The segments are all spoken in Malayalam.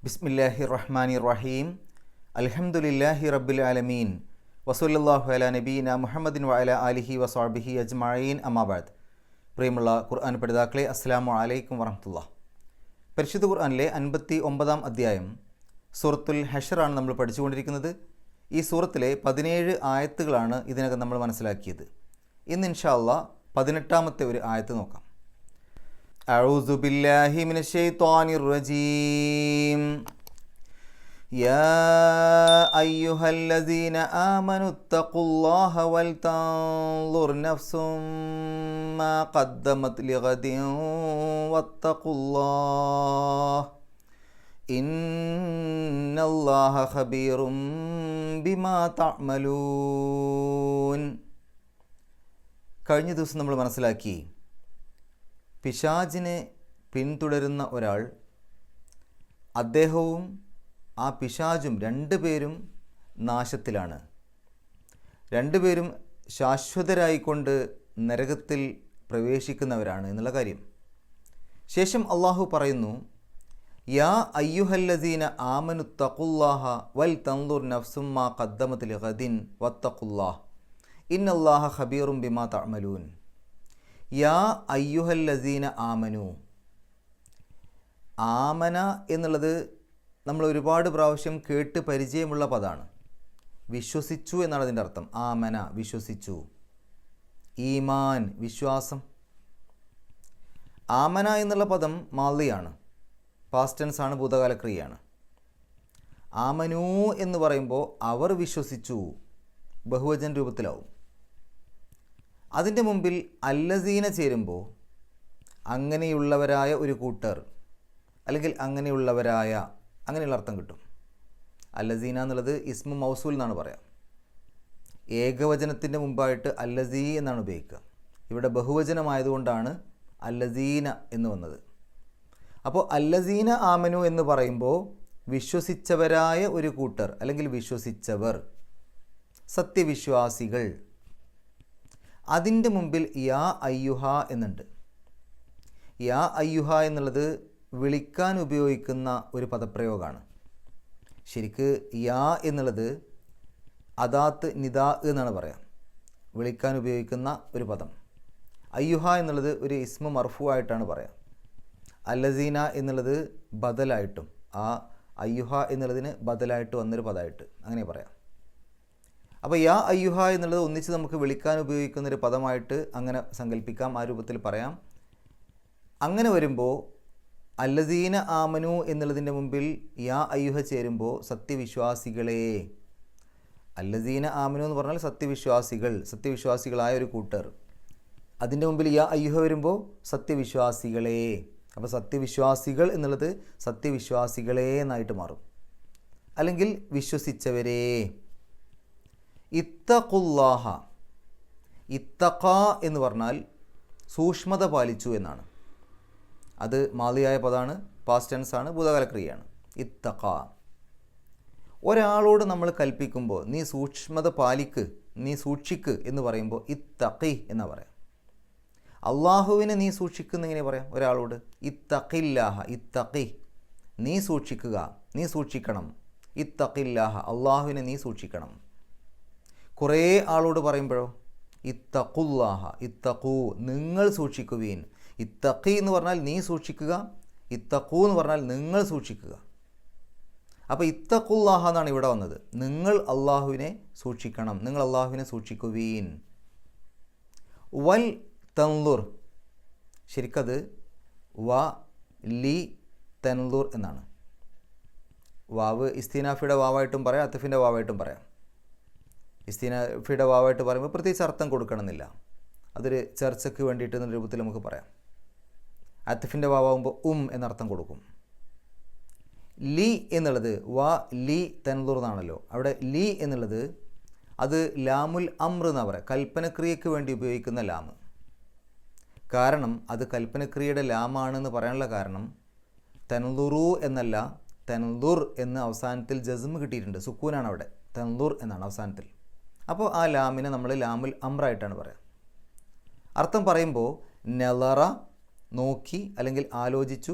ബിസ്മില്ലാഹിർ റഹ്മാനിർ റഹീം. അൽഹംദുലില്ലാഹി റബ്ബിൽ ആലമീൻ. വസല്ലല്ലാഹു അലാ നബീന മുഹമ്മദിൻ വഅലാ ആലിഹി വസ്വഹ്ബിഹി അജ്മഈൻ. അമ്മാ ബഅദ്. പ്രിയമുള്ള ഖുർആൻ പഠിതാക്കളെ, അസ്സലാമു അലൈക്കും വറഹ്മത്തുള്ളാഹി. പരിശുദ്ധ ഖുർആനിലെ 59-ാം അധ്യായം സൂറത്തുൽ ഹഷറാണ് നമ്മൾ പഠിച്ചുകൊണ്ടിരിക്കുന്നത്. ഈ സൂറത്തിലെ 17 ആയത്തുകളാണ് ഇതിനകം നമ്മൾ മനസ്സിലാക്കിയത്. ഇന്ന് ഇൻഷാ അല്ലാഹ് 18-ാമത്തെ ഒരു ആയത്ത് നോക്കാം. അഊസു ബില്ലാഹി മിനശ് ശൈത്വാനിർ റജീം. യാ അയ്യുഹല്ലദീന ആമനുത്തഖുല്ലാഹ വൽ തൻളുർ നഫ്സും മാ ഖദ്ദമത് ലിഗദിൻ വത്തഖുല്ലാഹ് ഇന്നല്ലാഹ ഖബീറും ബിമാ തഅമലൂൻ. കഴിഞ്ഞ ദിവസം നമ്മൾ മനസ്സിലാക്കി, പിശാചിനെ പിന്തുടരുന്ന ഒരാൾ, അദ്ദേഹവും ആ പിശാചും രണ്ടുപേരും നാശത്തിലാണ്. രണ്ടുപേരും ശാശ്വതരായിക്കൊണ്ട് നരകത്തിൽ പ്രവേശിക്കുന്നവരാണ് എന്നുള്ള കാര്യം. ശേഷം അള്ളാഹു പറയുന്നു, യാ അയ്യുഹല്ലദീന ആമനുത്തഖുല്ലാഹ വൽ തൻളുർ നഫ്സും മാ ഖദ്ദമത് ലിഗദിൻ വത്തഖുല്ലാഹ് ഇന്നല്ലാഹ ഖബീറും ബിമാ തഅമലൂൻ. യാ അയ്യുഹല്ലദീന ആമനു. ആമന എന്നുള്ളത് നമ്മൾ ഒരുപാട് പ്രാവശ്യം കേട്ട് പരിചയമുള്ള പദമാണ്. വിശ്വസിച്ചു എന്നാണ് അതിൻ്റെ അർത്ഥം. ആമന, വിശ്വസിച്ചു. ഈമാൻ, വിശ്വാസം. ആമന എന്നുള്ള പദം മാളിയാണ്, പാസ്റ്റ് ടെൻസ് ആണ്, ഭൂതകാല ക്രിയയാണ്. ആമനു എന്ന് പറയുമ്പോൾ അവർ വിശ്വസിച്ചു, ബഹുവചന രൂപത്തിലാവും. അതിൻ്റെ മുമ്പിൽ അല്ലസീന ചേരുമ്പോൾ അങ്ങനെയുള്ളവരായ ഒരു കൂട്ടർ, അല്ലെങ്കിൽ അങ്ങനെയുള്ളവരായ, അങ്ങനെയുള്ള അർത്ഥം കിട്ടും. അല്ലസീന എന്നുള്ളത് ഇസ്മു മൗസൂൽ എന്നാണ് പറയാം. ഏകവചനത്തിൻ്റെ മുമ്പായിട്ട് അല്ലസീ എന്നാണ് ഉപയോഗിക്കുക. ഇവിടെ ബഹുവചനമായതുകൊണ്ടാണ് അല്ലസീന എന്ന് വന്നത്. അപ്പോൾ അല്ലസീന ആമനു എന്ന് പറയുമ്പോൾ വിശ്വസിച്ചവരായ ഒരു കൂട്ടർ, അല്ലെങ്കിൽ വിശ്വസിച്ചവർ, സത്യവിശ്വാസികൾ. അതിൻ്റെ മുമ്പിൽ യാ അയ്യുഹ എന്നുണ്ട്. യാ അയ്യുഹ എന്നുള്ളത് വിളിക്കാൻ ഉപയോഗിക്കുന്ന ഒരു പദപ്രയോഗമാണ്. ശരിക്ക് യാ എന്നുള്ളത് അദാത്ത് നിദാ എന്നാണ് പറയാം, വിളിക്കാൻ ഉപയോഗിക്കുന്ന ഒരു പദം. അയ്യുഹ എന്നുള്ളത് ഒരു ഇസ്മു മർഫു ആയിട്ടാണ് പറയാം. അല്ലസീന എന്നുള്ളത് ബദലായിട്ടും, ആ അയ്യുഹ എന്നുള്ളതിന് ബദലായിട്ട് വന്നൊരു പദമായിട്ട് അങ്ങനെ പറയാം. അപ്പോൾ യാ അയ്യുഹ എന്നുള്ളത് ഒന്നിച്ച് നമുക്ക് വിളിക്കാൻ ഉപയോഗിക്കുന്നൊരു പദമായിട്ട് അങ്ങനെ സങ്കല്പിക്കാം, ആ രൂപത്തിൽ പറയാം. അങ്ങനെ വരുമ്പോൾ അല്ലസീന ആമനു എന്നുള്ളതിൻ്റെ മുമ്പിൽ യാ അയ്യുഹ ചേരുമ്പോൾ സത്യവിശ്വാസികളെ. അല്ലസീന ആമനു എന്ന് പറഞ്ഞാൽ സത്യവിശ്വാസികൾ, സത്യവിശ്വാസികളായ ഒരു കൂട്ടർ. അതിൻ്റെ മുമ്പിൽ യാ അയ്യുഹ വരുമ്പോൾ സത്യവിശ്വാസികളെ. അപ്പോൾ സത്യവിശ്വാസികൾ എന്നുള്ളത് സത്യവിശ്വാസികളെ എന്നായിട്ട് മാറും, അല്ലെങ്കിൽ വിശ്വസിച്ചവരെ. ഇത്തഖുല്ലാഹ. ഇത്തഖ എന്ന് പറഞ്ഞാൽ സൂക്ഷ്മത പാലിച്ചു എന്നാണ്. അത് മാളിയായ പദമാണ്, പാസ്റ്റ് ടെൻസ് ആണ്, ഭൂതകാല ക്രിയയാണ്. ഇത്തഖ. ഒരാളോട് നമ്മൾ കൽപ്പിക്കുമ്പോൾ നീ സൂക്ഷ്മത പാലിക്ക്, നീ സൂക്ഷിക്ക് എന്ന് പറയുമ്പോൾ ഇത്തഖി എന്നാ പറയാം. അള്ളാഹുവിനെ നീ സൂക്ഷിക്കുന്ന എങ്ങനെ പറയാം ഒരാളോട്? ഇത്തഖില്ലാഹ, ഇത്തഖി, നീ സൂക്ഷിക്കുക, നീ സൂക്ഷിക്കണം. ഇത്തഖില്ലാഹ, അള്ളാഹുവിനെ നീ സൂക്ഷിക്കണം. കുറേ ആളോട് പറയുമ്പോഴോ ഇത്തഖുല്ലാഹ, ഇത്തഖൂ, നിങ്ങൾ സൂക്ഷിക്കുവീൻ. ഇത്തഖി എന്ന് പറഞ്ഞാൽ നീ സൂക്ഷിക്കുക, ഇത്തഖൂ എന്ന് പറഞ്ഞാൽ നിങ്ങൾ സൂക്ഷിക്കുക. അപ്പോൾ ഇത്തഖുല്ലാഹ എന്നാണ് ഇവിടെ വന്നത്. നിങ്ങൾ അള്ളാഹുവിനെ സൂക്ഷിക്കണം, നിങ്ങൾ അള്ളാഹുവിനെ സൂക്ഷിക്കുവീൻ. വൽ തൻളുർ, ശരിക്കത് വ ലി തൻളുർ എന്നാണ്. വാവ് ഇസ്തിനാഫിയുടെ വാവായിട്ടും പറയാം, അത്തഫിൻ്റെ വാവായിട്ടും പറയാം. ഇസ്തിനാഫിയുടെ വാവായിട്ട് പറയുമ്പോൾ പ്രത്യേകിച്ച് അർത്ഥം കൊടുക്കണമെന്നില്ല, അതൊരു ചർച്ചയ്ക്ക് വേണ്ടിയിട്ട് എന്ന രൂപത്തിൽ നമുക്ക് പറയാം. അത്തഫിൻ്റെ വാവാകുമ്പോൾ എന്നർത്ഥം കൊടുക്കും. ലി എന്നുള്ളത് വ ലി തൻളുർ എന്നാണല്ലോ. അവിടെ ലി എന്നുള്ളത് അത് ലാമുൽ അമ്ര എന്നാണ് പറയുക, കൽപ്പനക്രിയയ്ക്ക് വേണ്ടി ഉപയോഗിക്കുന്ന ലാമ്. കാരണം അത് കൽപ്പനക്രിയയുടെ ലാമാണെന്ന് പറയാനുള്ള കാരണം തൻളുറു എന്നല്ല, തൻളുർ എന്ന് അവസാനത്തിൽ ജസ്മ് കിട്ടിയിട്ടുണ്ട്, സുക്കൂനാണ് അവിടെ, തൻളുർ എന്നാണ് അവസാനത്തിൽ. അപ്പോൾ ആ ലാമിനെ നമ്മൾ ലാമുൽ അമ്രായിട്ടാണ് പറയുക. അർത്ഥം പറയുമ്പോൾ നളറ, നോക്കി അല്ലെങ്കിൽ ആലോചിച്ചു,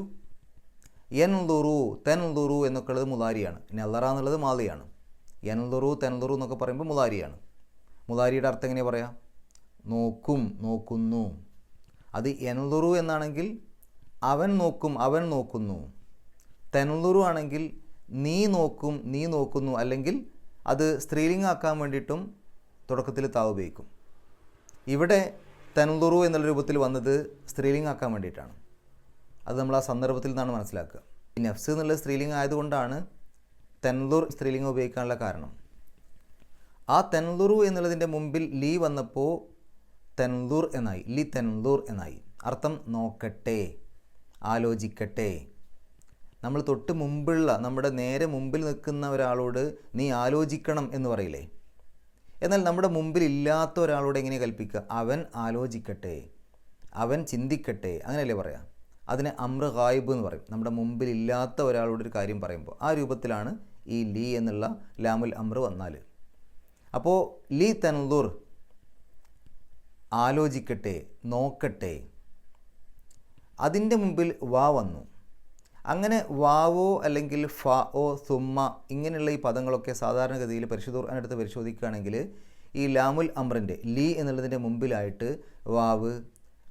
യൻദുറു തെൻദുറു എന്നൊക്കെ ഉള്ളത് മുലാരിയാണ്. നളറ എന്നുള്ളത് മാളിയാണ്. യൻദുറു തെൻദുറു എന്നൊക്കെ പറയുമ്പോൾ മുലാരിയാണ്. മുലാരിയുടെ അർത്ഥം എങ്ങനെ പറയാം? നോക്കും, നോക്കുന്നു. അത് യൻദുറു എന്നാണെങ്കിൽ അവൻ നോക്കും, അവൻ നോക്കുന്നു. തെൻദുറു ആണെങ്കിൽ നീ നോക്കും, നീ നോക്കുന്നു. അല്ലെങ്കിൽ അത് സ്ത്രീലിംഗമാക്കാൻ വേണ്ടിയിട്ടും തുടക്കത്തിൽ താവ് ഉപയോഗിക്കും. ഇവിടെ തെൻദുറു എന്നുള്ള രൂപത്തിൽ വന്നത് സ്ത്രീലിംഗമാക്കാൻ വേണ്ടിയിട്ടാണ്. അത് നമ്മൾ ആ സന്ദർഭത്തിൽ നിന്നാണ് മനസ്സിലാക്കുക. ഈ നഫ്സ് എന്നുള്ള സ്ത്രീലിംഗം ആയതുകൊണ്ടാണ് തെൻദുർ സ്ത്രീലിംഗം ഉപയോഗിക്കാനുള്ള കാരണം. ആ തെൻദുറു എന്നുള്ളതിൻ്റെ മുമ്പിൽ ലീ വന്നപ്പോൾ തെൻദുർ എന്നായി, ലി തെൻദുർ എന്നായി. അർത്ഥം നോക്കട്ടെ, ആലോചിക്കട്ടെ. നമ്മൾ തൊട്ട് മുമ്പുള്ള, നമ്മുടെ നേരെ മുമ്പിൽ നിൽക്കുന്ന ഒരാളോട് നീ ആലോചിക്കണം എന്ന് പറയില്ലേ? എന്നാൽ നമ്മുടെ മുമ്പിൽ ഇല്ലാത്ത ഒരാളോട് എങ്ങനെ കൽപ്പിക്കുക? അവൻ ആലോചിക്കട്ടെ, അവൻ ചിന്തിക്കട്ടെ, അങ്ങനെയല്ലേ പറയാം? അതിനെ അമ്ര ഗായിബ് എന്ന് പറയും. നമ്മുടെ മുമ്പിൽ ഇല്ലാത്ത ഒരാളോട് ഒരു കാര്യം പറയുമ്പോൾ ആ രൂപത്തിലാണ് ഈ ലീ എന്നുള്ള ലാമുൽ അമ്ര വന്നാൽ. അപ്പോൾ ലീ തൻദുർ ആലോചിക്കട്ടെ, നോക്കട്ടെ. അതിൻ്റെ മുമ്പിൽ വാ വന്നു. അങ്ങനെ വാവോ അല്ലെങ്കിൽ ഫ ഓ സുമ്മ ഇങ്ങനെയുള്ള ഈ പദങ്ങളൊക്കെ സാധാരണഗതിയിൽ പരിശുദ്ധ ഖുർആൻ എടുത്ത് പരിശോധിക്കുകയാണെങ്കിൽ ഈ ലാമുൽ അമ്രിൻ്റെ ലീ എന്നുള്ളതിൻ്റെ മുമ്പിലായിട്ട് വാവ്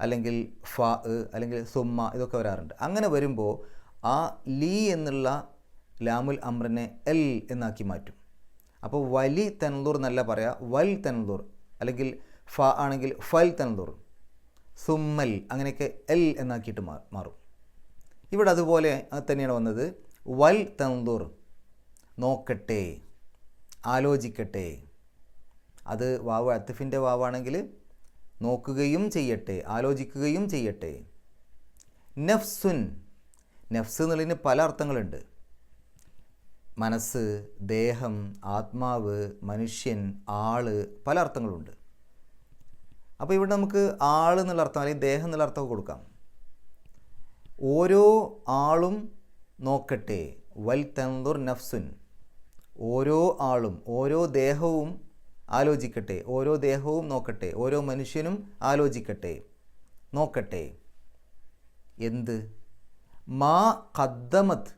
അല്ലെങ്കിൽ ഫ അല്ലെങ്കിൽ സുമ്മ ഇതൊക്കെ വരാറുണ്ട്. അങ്ങനെ വരുമ്പോൾ ആ ലീ എന്നുള്ള ലാമുൽ അമ്രിനെ എൽ എന്നാക്കി മാറ്റും. അപ്പോൾ വലി തൻദുർ എന്നല്ല പറയാം, വൽ തൻദുർ. അല്ലെങ്കിൽ ഫ ആണെങ്കിൽ ഫൽ തൻദുർ, സുമ്മൽ, അങ്ങനെയൊക്കെ എൽ എന്നാക്കിയിട്ട് മാറും. ഇവിടെ അതുപോലെ തന്നെയാണ് വന്നത്. വൽ തൻദുർ നോക്കട്ടെ, ആലോചിക്കട്ടെ. അത് വാവ് അത്ഫിൻ്റെ വാവാണെങ്കിൽ നോക്കുകയും ചെയ്യട്ടെ, ആലോചിക്കുകയും ചെയ്യട്ടെ. നഫ്സുൻ, നഫ്സ് എന്നുള്ളതിന് പല അർത്ഥങ്ങളുണ്ട്. മനസ്സ്, ദേഹം, ആത്മാവ്, മനുഷ്യൻ, ആള്, പല അർത്ഥങ്ങളുണ്ട്. അപ്പോൾ ഇവിടെ നമുക്ക് ആൾ എന്നുള്ള അർത്ഥം അല്ലെങ്കിൽ ദേഹം എന്നുള്ള അർത്ഥമൊക്കെ കൊടുക്കാം. ഓരോ ആളും നോക്കട്ടെ, വൽ തൻദുർ നഫ്സുൻ. ഓരോ ആളും, ഓരോ ദേഹവും ആലോചിക്കട്ടെ, ഓരോ ദേഹവും നോക്കട്ടെ, ഓരോ മനുഷ്യനും ആലോചിക്കട്ടെ, നോക്കട്ടെ. എന്ത്? മാ ഖദ്ദമത്.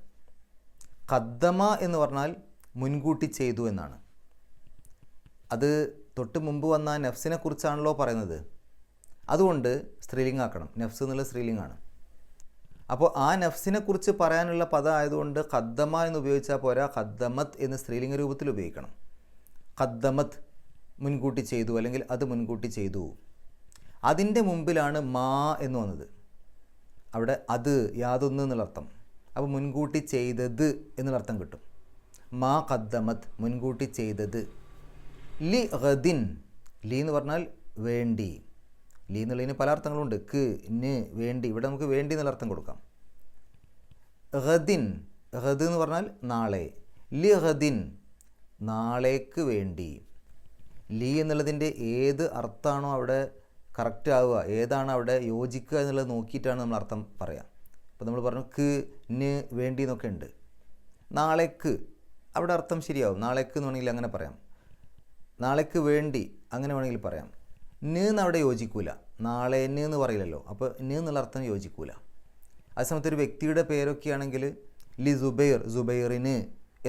ഖദ്ദമ എന്ന് പറഞ്ഞാൽ മുൻകൂട്ടി ചെയ്തു എന്നാണ്. അത് തൊട്ട് മുമ്പ് വന്ന നഫ്സിനെ കുറിച്ചാണല്ലോ പറയുന്നത്. അതുകൊണ്ട് സ്ത്രീലിംഗാക്കണം. നഫ്സ് എന്നുള്ള സ്ത്രീലിംഗാണ്. അപ്പോൾ ആ നഫ്സിനെ കുറിച്ച് പറയാനുള്ള പദം ആയതുകൊണ്ട് ഖദ്ദമ എന്ന് ഉപയോഗിച്ചാൽ പോരാ, ഖദ്ദമത് എന്ന് സ്ത്രീലിംഗ രൂപത്തിൽ ഉപയോഗിക്കണം. ഖദ്ദമത് മുൻകൂട്ടി ചെയ്തു, അല്ലെങ്കിൽ അത് മുൻകൂട്ടി ചെയ്തു. അതിൻ്റെ മുമ്പിലാണ് മാ എന്ന് വന്നത്. അവിടെ അത് യാതൊന്ന് എന്നുള്ള അർത്ഥം. അപ്പോൾ മുൻകൂട്ടി ചെയ്തത് എന്നുള്ള അർത്ഥം കിട്ടും. മാ ഖദ്ദമത് മുൻകൂട്ടി ചെയ്തത്. ലി ഗദിൻ, ലി എന്ന് പറഞ്ഞാൽ വേണ്ടി. ലി എന്നുള്ളതിന് പല അർത്ഥങ്ങളുണ്ട്. ക്ക്, ന്, വേണ്ടി. ഇവിടെ നമുക്ക് വേണ്ടി എന്നുള്ള അർത്ഥം കൊടുക്കാം. ഗദിൻ, ഗദ് എന്ന് പറഞ്ഞാൽ നാളെ. ലി ഗദിൻ നാളേക്ക് വേണ്ടി. ലി എന്നുള്ളതിൻ്റെ ഏത് അർത്ഥമാണോ അവിടെ കറക്റ്റ് ആവുക, ഏതാണ് അവിടെ യോജിക്കുക എന്നുള്ളത് നോക്കിയിട്ടാണ് നമ്മൾ അർത്ഥം പറയാം. അപ്പോൾ നമ്മൾ പറഞ്ഞു ക്ക്, ന്, വേണ്ടി എന്നൊക്കെ ഉണ്ട്. നാളേക്ക് അവിടെ അർത്ഥം ശരിയാവും. നാളേക്ക് എന്ന് വേണമെങ്കിൽ അങ്ങനെ പറയാം. നാളേക്ക് വേണ്ടി അങ്ങനെ വേണമെങ്കിൽ പറയാം. ന് എന്ന് അവിടെ യോജിക്കൂല. നാളെ ന് എന്ന് പറയില്ലല്ലോ. അപ്പോൾ ന് എന്നുള്ള അർത്ഥം യോജിക്കൂല. അതേസമയത്ത് ഒരു വ്യക്തിയുടെ പേരൊക്കെ ആണെങ്കിൽ ലി സുബൈർ, സുബൈറിന്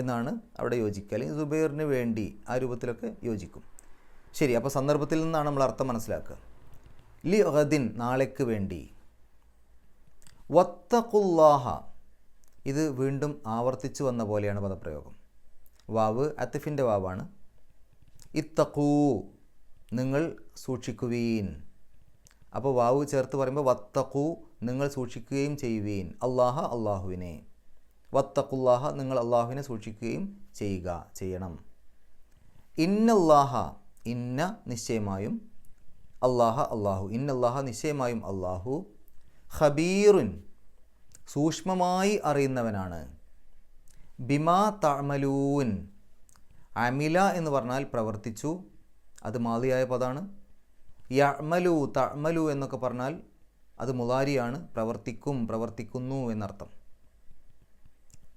എന്നാണ് അവിടെ യോജിക്കുക. അല്ലെങ്കിൽ സുബൈറിന് വേണ്ടി, ആ രൂപത്തിലൊക്കെ യോജിക്കും. ശരി, അപ്പോൾ സന്ദർഭത്തിൽ നിന്നാണ് നമ്മൾ അർത്ഥം മനസ്സിലാക്കുക. ലി ഗദിൻ നാളേക്ക് വേണ്ടി. വത്തഖുല്ലാഹ, ഇത് വീണ്ടും ആവർത്തിച്ചു വന്ന പോലെയാണ് പദപ്രയോഗം. വാവ് അത്ഫിൻ്റെ വാവാണ്. ഇത്തഖൂ നിങ്ങൾ സൂക്ഷിക്കുവീൻ. അപ്പോൾ വാവ് ചേർത്ത് പറയുമ്പോൾ വത്തഖൂ നിങ്ങൾ സൂക്ഷിക്കുകയും ചെയ്യുവീൻ. അല്ലാഹ അള്ളാഹുവിനെ. വത്തഖുല്ലാഹ നിങ്ങൾ അള്ളാഹുവിനെ സൂക്ഷിക്കുകയും ചെയ്യണം. ഇന്നല്ലാഹ, ഇന്ന നിശ്ചയമായും, അല്ലാഹ അള്ളാഹു, ഇന്നല്ലാഹ നിശ്ചയമായും അള്ളാഹു, ഖബീറുൻ സൂക്ഷ്മമായി അറിയുന്നവനാണ്, ബിമാ തഅമലൂൻ. അമില എന്ന് പറഞ്ഞാൽ പ്രവർത്തിച്ചു, അത് മാദിയായ പദമാണ്. യഅമലു, തഅമലു എന്നൊക്കെ പറഞ്ഞാൽ അത് മുളാരിയാണ്, പ്രവർത്തിക്കും, പ്രവർത്തിക്കുന്നു എന്നർത്ഥം.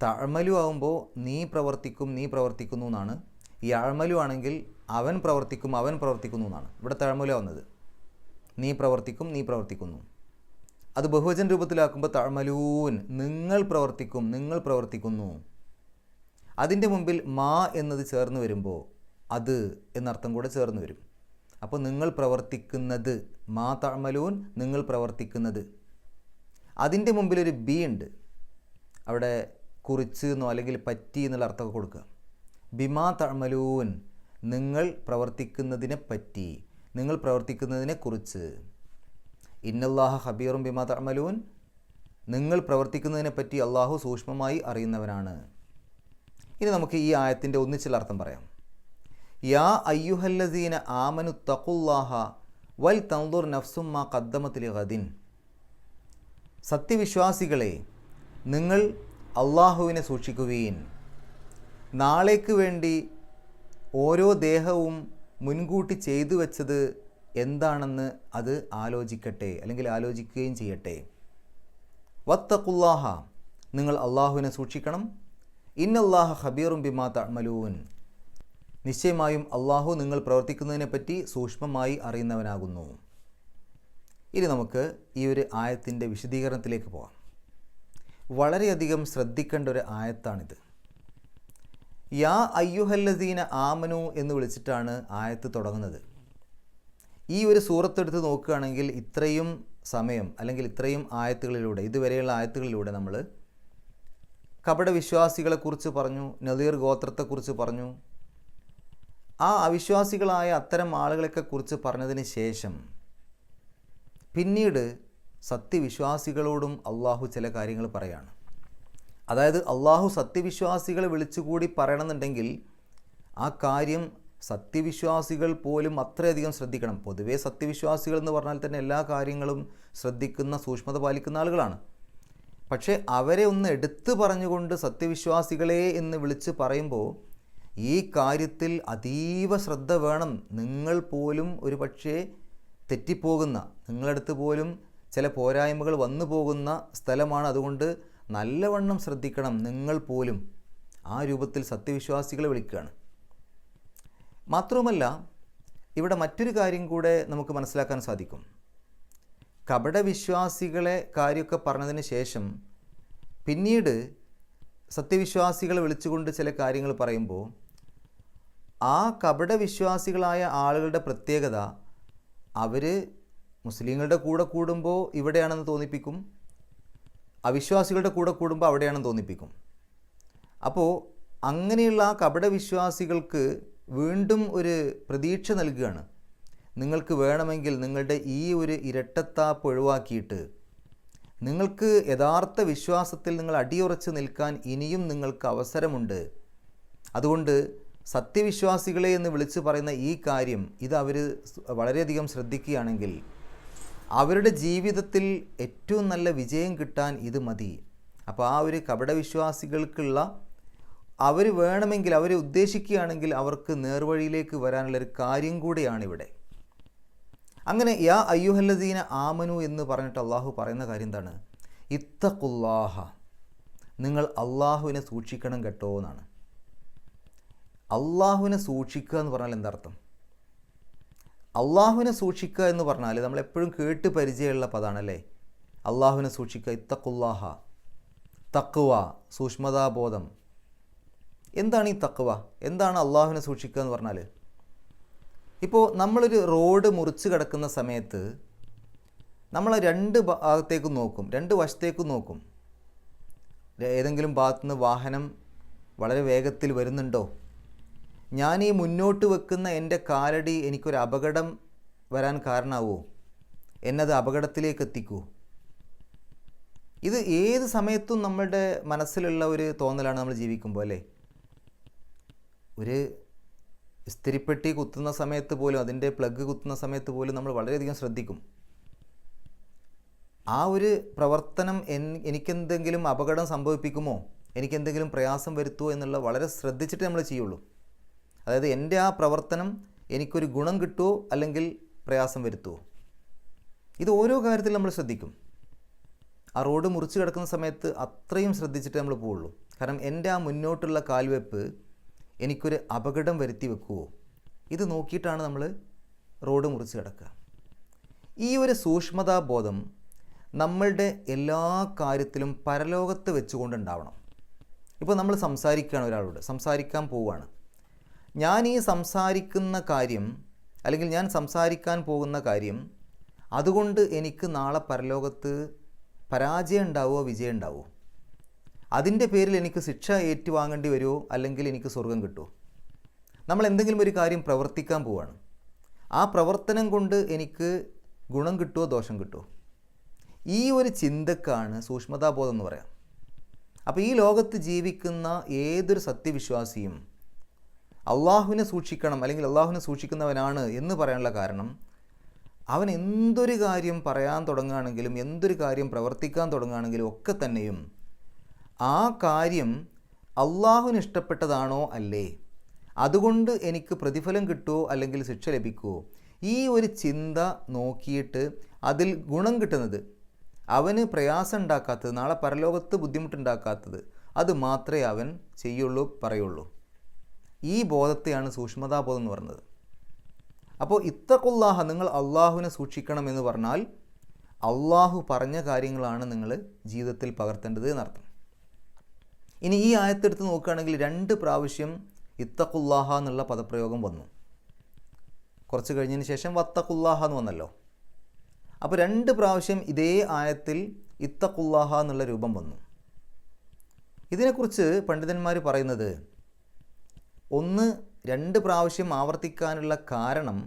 തഅമലു ആകുമ്പോൾ നീ പ്രവർത്തിക്കും, നീ പ്രവർത്തിക്കുന്നു എന്നാണ്. യഅമലു ആണെങ്കിൽ അവൻ പ്രവർത്തിക്കും, അവൻ പ്രവർത്തിക്കുന്നു എന്നാണ്. ഇവിടെ തഅമലു വന്നത് നീ പ്രവർത്തിക്കും, നീ പ്രവർത്തിക്കുന്നു. അത് ബഹുവചന രൂപത്തിലാക്കുമ്പോൾ തഅമലൂൻ, നിങ്ങൾ പ്രവർത്തിക്കും, നിങ്ങൾ പ്രവർത്തിക്കുന്നു. അതിൻ്റെ മുമ്പിൽ മാ എന്നത് ചേർന്ന് വരുമ്പോൾ അത് എന്നർത്ഥം കൂടെ ചേർന്ന് വരും. അപ്പോൾ നിങ്ങൾ പ്രവർത്തിക്കുന്നത്, മാ തഅമലൂൻ, നിങ്ങൾ പ്രവർത്തിക്കുന്നത്. അതിൻ്റെ മുമ്പിലൊരു ബി ഉണ്ട്, അവിടെ കുറിച്ച് എന്നോ അല്ലെങ്കിൽ പറ്റി എന്നുള്ള അർത്ഥമൊക്കെ കൊടുക്കുക. ബിമാ തഅമലൂൻ, നിങ്ങൾ പ്രവർത്തിക്കുന്നതിനെ പറ്റി, നിങ്ങൾ പ്രവർത്തിക്കുന്നതിനെ കുറിച്ച്. ഇന്നല്ലാഹ ഖബീറും ബിമാ തഅമലൂൻ, നിങ്ങൾ പ്രവർത്തിക്കുന്നതിനെ പറ്റി അള്ളാഹു സൂക്ഷ്മമായി അറിയുന്നവനാണ്. ഇനി നമുക്ക് ഈ ആയത്തിൻ്റെ ഒന്നിച്ചുള്ള അർത്ഥം പറയാം. യാ അയ്യുഹല്ലസീന ആമനു തഖുല്ലാഹ വൽ തൻദുർ നഫ്സും മാ ഖദ്ദമത് ലിഗദിൻ. സത്യവിശ്വാസികളെ, നിങ്ങൾ അള്ളാഹുവിനെ സൂക്ഷിക്കുവീൻ, നാളേക്ക് വേണ്ടി ഓരോ ദേഹവും മുൻകൂട്ടി ചെയ്തു വെച്ചത് എന്താണെന്ന് അത് ആലോചിക്കട്ടെ, അല്ലെങ്കിൽ ആലോചിക്കുകയും ചെയ്യട്ടെ. വത്തഖുല്ലാഹ, നിങ്ങൾ അള്ളാഹുവിനെ സൂക്ഷിക്കണം. ഇന്നല്ലാഹ ഖബീറും ബിമാ തഅമലൂൻ, നിശ്ചയമായും അള്ളാഹു നിങ്ങൾ പ്രവർത്തിക്കുന്നതിനെപ്പറ്റി സൂക്ഷ്മമായി അറിയുന്നവനാകുന്നു. ഇനി നമുക്ക് ഈ ഒരു ആയത്തിൻ്റെ വിശദീകരണത്തിലേക്ക് പോകാം. വളരെയധികം ശ്രദ്ധിക്കേണ്ട ഒരു ആയത്താണിത്. യാ അയ്യുഹല്ലസീന ആമനു എന്ന് വിളിച്ചിട്ടാണ് ആയത്ത് തുടങ്ങുന്നത്. ഈ ഒരു സൂറത്തെടുത്ത് നോക്കുകയാണെങ്കിൽ ഇത്രയും സമയം അല്ലെങ്കിൽ ഇത്രയും ആയത്തുകളിലൂടെ, ഇതുവരെയുള്ള ആയത്തുകളിലൂടെ നമ്മൾ കപടവിശ്വാസികളെക്കുറിച്ച് പറഞ്ഞു, നദീർ ഗോത്രത്തെക്കുറിച്ച് പറഞ്ഞു. ആ അവിശ്വാസികളായ അത്തരം ആളുകളെയൊക്കെ കുറിച്ച് പറഞ്ഞതിന് ശേഷം പിന്നീട് സത്യവിശ്വാസികളോടും അള്ളാഹു ചില കാര്യങ്ങൾ പറയാണ്. അതായത് അള്ളാഹു സത്യവിശ്വാസികളെ വിളിച്ചുകൂടി പറയണമെന്നുണ്ടെങ്കിൽ ആ കാര്യം സത്യവിശ്വാസികൾ പോലും അത്രയധികം ശ്രദ്ധിക്കണം. പൊതുവേ സത്യവിശ്വാസികൾ എന്ന് പറഞ്ഞാൽ തന്നെ എല്ലാ കാര്യങ്ങളും ശ്രദ്ധിക്കുന്ന, സൂക്ഷ്മത പാലിക്കുന്ന ആളുകളാണ്. പക്ഷേ അവരെ ഒന്ന് എടുത്തു പറഞ്ഞുകൊണ്ട് സത്യവിശ്വാസികളെ എന്ന് വിളിച്ച് പറയുമ്പോൾ ഈ കാര്യത്തിൽ അതീവ ശ്രദ്ധ വേണം. നിങ്ങൾ പോലും ഒരു പക്ഷേ തെറ്റിപ്പോകുന്ന, നിങ്ങളടുത്ത് പോലും ചില പോരായ്മകൾ വന്നു പോകുന്ന സ്ഥലമാണ്. അതുകൊണ്ട് നല്ലവണ്ണം ശ്രദ്ധിക്കണം. നിങ്ങൾ പോലും ആ രൂപത്തിൽ സത്യവിശ്വാസികളെ വിളിക്കുകയാണ്. മാത്രവുമല്ല, ഇവിടെ മറ്റൊരു കാര്യം കൂടെ നമുക്ക് മനസ്സിലാക്കാൻ സാധിക്കും. കപടവിശ്വാസികളെ കാര്യമൊക്കെ പറഞ്ഞതിന് ശേഷം പിന്നീട് സത്യവിശ്വാസികളെ വിളിച്ചുകൊണ്ട് ചില കാര്യങ്ങൾ പറയുമ്പോൾ ആ കപടവിശ്വാസികളായ ആളുകളുടെ പ്രത്യേകത, അവർ മുസ്ലിങ്ങളുടെ കൂടെ കൂടുമ്പോൾ ഇവിടെയാണെന്ന് തോന്നിപ്പിക്കും, അവിശ്വാസികളുടെ കൂടെ കൂടുമ്പോൾ അവിടെയാണെന്ന് തോന്നിപ്പിക്കും. അപ്പോൾ അങ്ങനെയുള്ള ആ കപടവിശ്വാസികൾക്ക് വീണ്ടും ഒരു പ്രതീക്ഷ നൽകുകയാണ്. നിങ്ങൾക്ക് വേണമെങ്കിൽ നിങ്ങളുടെ ഈ ഒരു ഇരട്ടത്താപ്പ് ഒഴിവാക്കിയിട്ട് നിങ്ങൾക്ക് യഥാർത്ഥ വിശ്വാസത്തിൽ നിങ്ങൾ അടിയുറച്ച് നിൽക്കാൻ ഇനിയും നിങ്ങൾക്ക് അവസരമുണ്ട്. അതുകൊണ്ട് സത്യവിശ്വാസികളെ എന്ന് വിളിച്ചു പറയുന്ന ഈ കാര്യം ഇത് അവർ വളരെയധികം ശ്രദ്ധിക്കുകയാണെങ്കിൽ അവരുടെ ജീവിതത്തിൽ ഏറ്റവും നല്ല വിജയം കിട്ടാൻ ഇത് മതി. അപ്പോൾ ആ ഒരു കപടവിശ്വാസികൾക്കുള്ള, അവർ വേണമെങ്കിൽ, അവർ ഉദ്ദേശിക്കുകയാണെങ്കിൽ അവർക്ക് നേർവഴിയിലേക്ക് വരാനുള്ളൊരു കാര്യം കൂടിയാണിവിടെ. അങ്ങനെ യാ അയ്യുഹല്ലദീന ആമനു എന്ന് പറഞ്ഞിട്ട് അള്ളാഹു പറയുന്ന കാര്യം എന്താണ്? ഇത്തഖുല്ലാഹ, നിങ്ങൾ അള്ളാഹുവിനെ സൂക്ഷിക്കണം കേട്ടോ എന്നാണ്. അള്ളാഹുവിനെ സൂക്ഷിക്കുക എന്ന് പറഞ്ഞാൽ എന്താർത്ഥം? അള്ളാഹുവിനെ സൂക്ഷിക്കുക എന്ന് പറഞ്ഞാൽ നമ്മളെപ്പോഴും കേട്ട് പരിചയമുള്ള പദമാണല്ലേ, അള്ളാഹുവിനെ സൂക്ഷിക്കുക. ഇത്തഖുല്ലാഹ, തഖ്വ, സൂക്ഷ്മതാബോധം. എന്താണ് ഈ തഖ്വ? എന്താണ് അള്ളാഹുവിനെ സൂക്ഷിക്കുക എന്ന് പറഞ്ഞാൽ? ഇപ്പോൾ നമ്മളൊരു റോഡ് മുറിച്ച് കിടക്കുന്ന സമയത്ത് നമ്മൾ രണ്ട് ഭാഗത്തേക്കും നോക്കും, രണ്ട് വശത്തേക്കും നോക്കും. ഏതെങ്കിലും ഭാഗത്തുനിന്ന് വാഹനം വളരെ വേഗത്തിൽ വരുന്നുണ്ടോ? ഞാൻ ഈ മുന്നോട്ട് വെക്കുന്ന എൻ്റെ കാലടി എനിക്കൊരു അപകടം വരാൻ കാരണമാവുമോ? എന്നത് അപകടത്തിലേക്ക് എത്തിക്കൂ? ഇത് ഏത് സമയത്തും നമ്മളുടെ മനസ്സിലുള്ള ഒരു തോന്നലാണ് നമ്മൾ ജീവിക്കുമ്പോൾ, അല്ലേ? ഒരു ഇസ്തിരിപ്പെട്ടി കുത്തുന്ന സമയത്ത് പോലും, അതിൻ്റെ പ്ലഗ് കുത്തുന്ന സമയത്ത് പോലും നമ്മൾ വളരെയധികം ശ്രദ്ധിക്കും. ആ ഒരു പ്രവർത്തനം എനിക്കെന്തെങ്കിലും അപകടം സംഭവിപ്പിക്കുമോ, എനിക്കെന്തെങ്കിലും പ്രയാസം വരുത്തുമോ എന്നുള്ള വളരെ ശ്രദ്ധിച്ചിട്ട് നമ്മൾ ചെയ്യുള്ളൂ. അതായത് എൻ്റെ ആ പ്രവർത്തനം എനിക്കൊരു ഗുണം കിട്ടുമോ അല്ലെങ്കിൽ പ്രയാസം വരുത്തുമോ, ഇത് ഓരോ കാര്യത്തിൽ നമ്മൾ ശ്രദ്ധിക്കും. ആ റോഡ് മുറിച്ച് കിടക്കുന്ന സമയത്ത് അത്രയും ശ്രദ്ധിച്ചിട്ട് നമ്മൾ പോവുള്ളൂ. കാരണം എൻ്റെ ആ മുന്നോട്ടുള്ള കാൽവെപ്പ് എനിക്കൊരു അപകടം വരുത്തി വെക്കുമോ, ഇത് നോക്കിയിട്ടാണ് നമ്മൾ റോഡ് മുറിച്ച് കിടക്കുക. ഈ ഒരു സൂക്ഷ്മതാബോധം നമ്മളുടെ എല്ലാ കാര്യത്തിലും പരലോകത്ത് വെച്ചുകൊണ്ടുണ്ടാവണം. ഇപ്പോൾ നമ്മൾ സംസാരിക്കുകയാണ്, ഒരാളോട് സംസാരിക്കാൻ പോവുകയാണ്. ഞാൻ ഈ സംസാരിക്കുന്ന കാര്യം അല്ലെങ്കിൽ ഞാൻ സംസാരിക്കാൻ പോകുന്ന കാര്യം അതുകൊണ്ട് എനിക്ക് നാളെ പരലോകത്ത് പരാജയം ഉണ്ടാവുമോ വിജയം ഉണ്ടാവുമോ, അതിൻ്റെ പേരിൽ എനിക്ക് ശിക്ഷ ഏറ്റുവാങ്ങേണ്ടി വരുമോ അല്ലെങ്കിൽ എനിക്ക് സ്വർഗം കിട്ടുമോ? നമ്മൾ എന്തെങ്കിലും ഒരു കാര്യം പ്രവർത്തിക്കാൻ പോവുകയാണ്, ആ പ്രവർത്തനം കൊണ്ട് എനിക്ക് ഗുണം കിട്ടുമോ ദോഷം കിട്ടുമോ? ഈ ഒരു ചിന്തക്കാണ് സൂക്ഷ്മതാബോധം എന്ന് പറയാം. അപ്പോൾ ഈ ലോകത്ത് ജീവിക്കുന്ന ഏതൊരു സത്യവിശ്വാസിയും അള്ളാഹുവിനെ സൂക്ഷിക്കണം അല്ലെങ്കിൽ അള്ളാഹുവിനെ സൂക്ഷിക്കുന്നവനാണ് എന്ന് പറയാനുള്ള കാരണം, അവൻ എന്തൊരു കാര്യം പറയാൻ തുടങ്ങുകയാണെങ്കിലും എന്തൊരു കാര്യം പ്രവർത്തിക്കാൻ തുടങ്ങുകയാണെങ്കിലും ഒക്കെ തന്നെയും ആ കാര്യം അള്ളാഹുവിന് ഇഷ്ടപ്പെട്ടതാണോ അല്ലേ, അതുകൊണ്ട് എനിക്ക് പ്രതിഫലം കിട്ടുമോ അല്ലെങ്കിൽ ശിക്ഷ ലഭിക്കുമോ, ഈ ഒരു ചിന്ത നോക്കിയിട്ട് അതിൽ ഗുണം കിട്ടുന്നത്, അവന് പ്രയാസം ഉണ്ടാക്കാത്തത്, നാളെ പരലോകത്ത് ബുദ്ധിമുട്ടുണ്ടാക്കാത്തത്, അത് മാത്രമേ അവൻ ചെയ്യുള്ളൂ പറയുള്ളൂ. ഈ ബോധത്തെയാണ് സൂക്ഷ്മതാബോധം എന്ന് പറയുന്നത്. അപ്പോൾ ഇത്തഖുല്ലാഹ, നിങ്ങൾ അള്ളാഹുവിനെ സൂക്ഷിക്കണം എന്ന് പറഞ്ഞാൽ അള്ളാഹു പറഞ്ഞ കാര്യങ്ങളാണ് നിങ്ങൾ ജീവിതത്തിൽ പകർത്തേണ്ടത് എന്നർത്ഥം. ഇനി ഈ ആയത്തെടുത്ത് നോക്കുകയാണെങ്കിൽ 2 പ്രാവശ്യം ഇത്തഖുല്ലാഹ എന്നുള്ള പദപ്രയോഗം വന്നു. കുറച്ച് കഴിഞ്ഞതിന് ശേഷം വത്തഖുല്ലാഹ എന്ന് വന്നല്ലോ. അപ്പോൾ 2 പ്രാവശ്യം ഇതേ ആയത്തിൽ ഇത്തഖുല്ലാഹ എന്നുള്ള രൂപം വന്നു. ഇതിനെക്കുറിച്ച് പണ്ഡിതന്മാർ പറയുന്നത്, 2 പ്രാവശ്യം ആവർത്തിക്കാനുള്ള കാരണം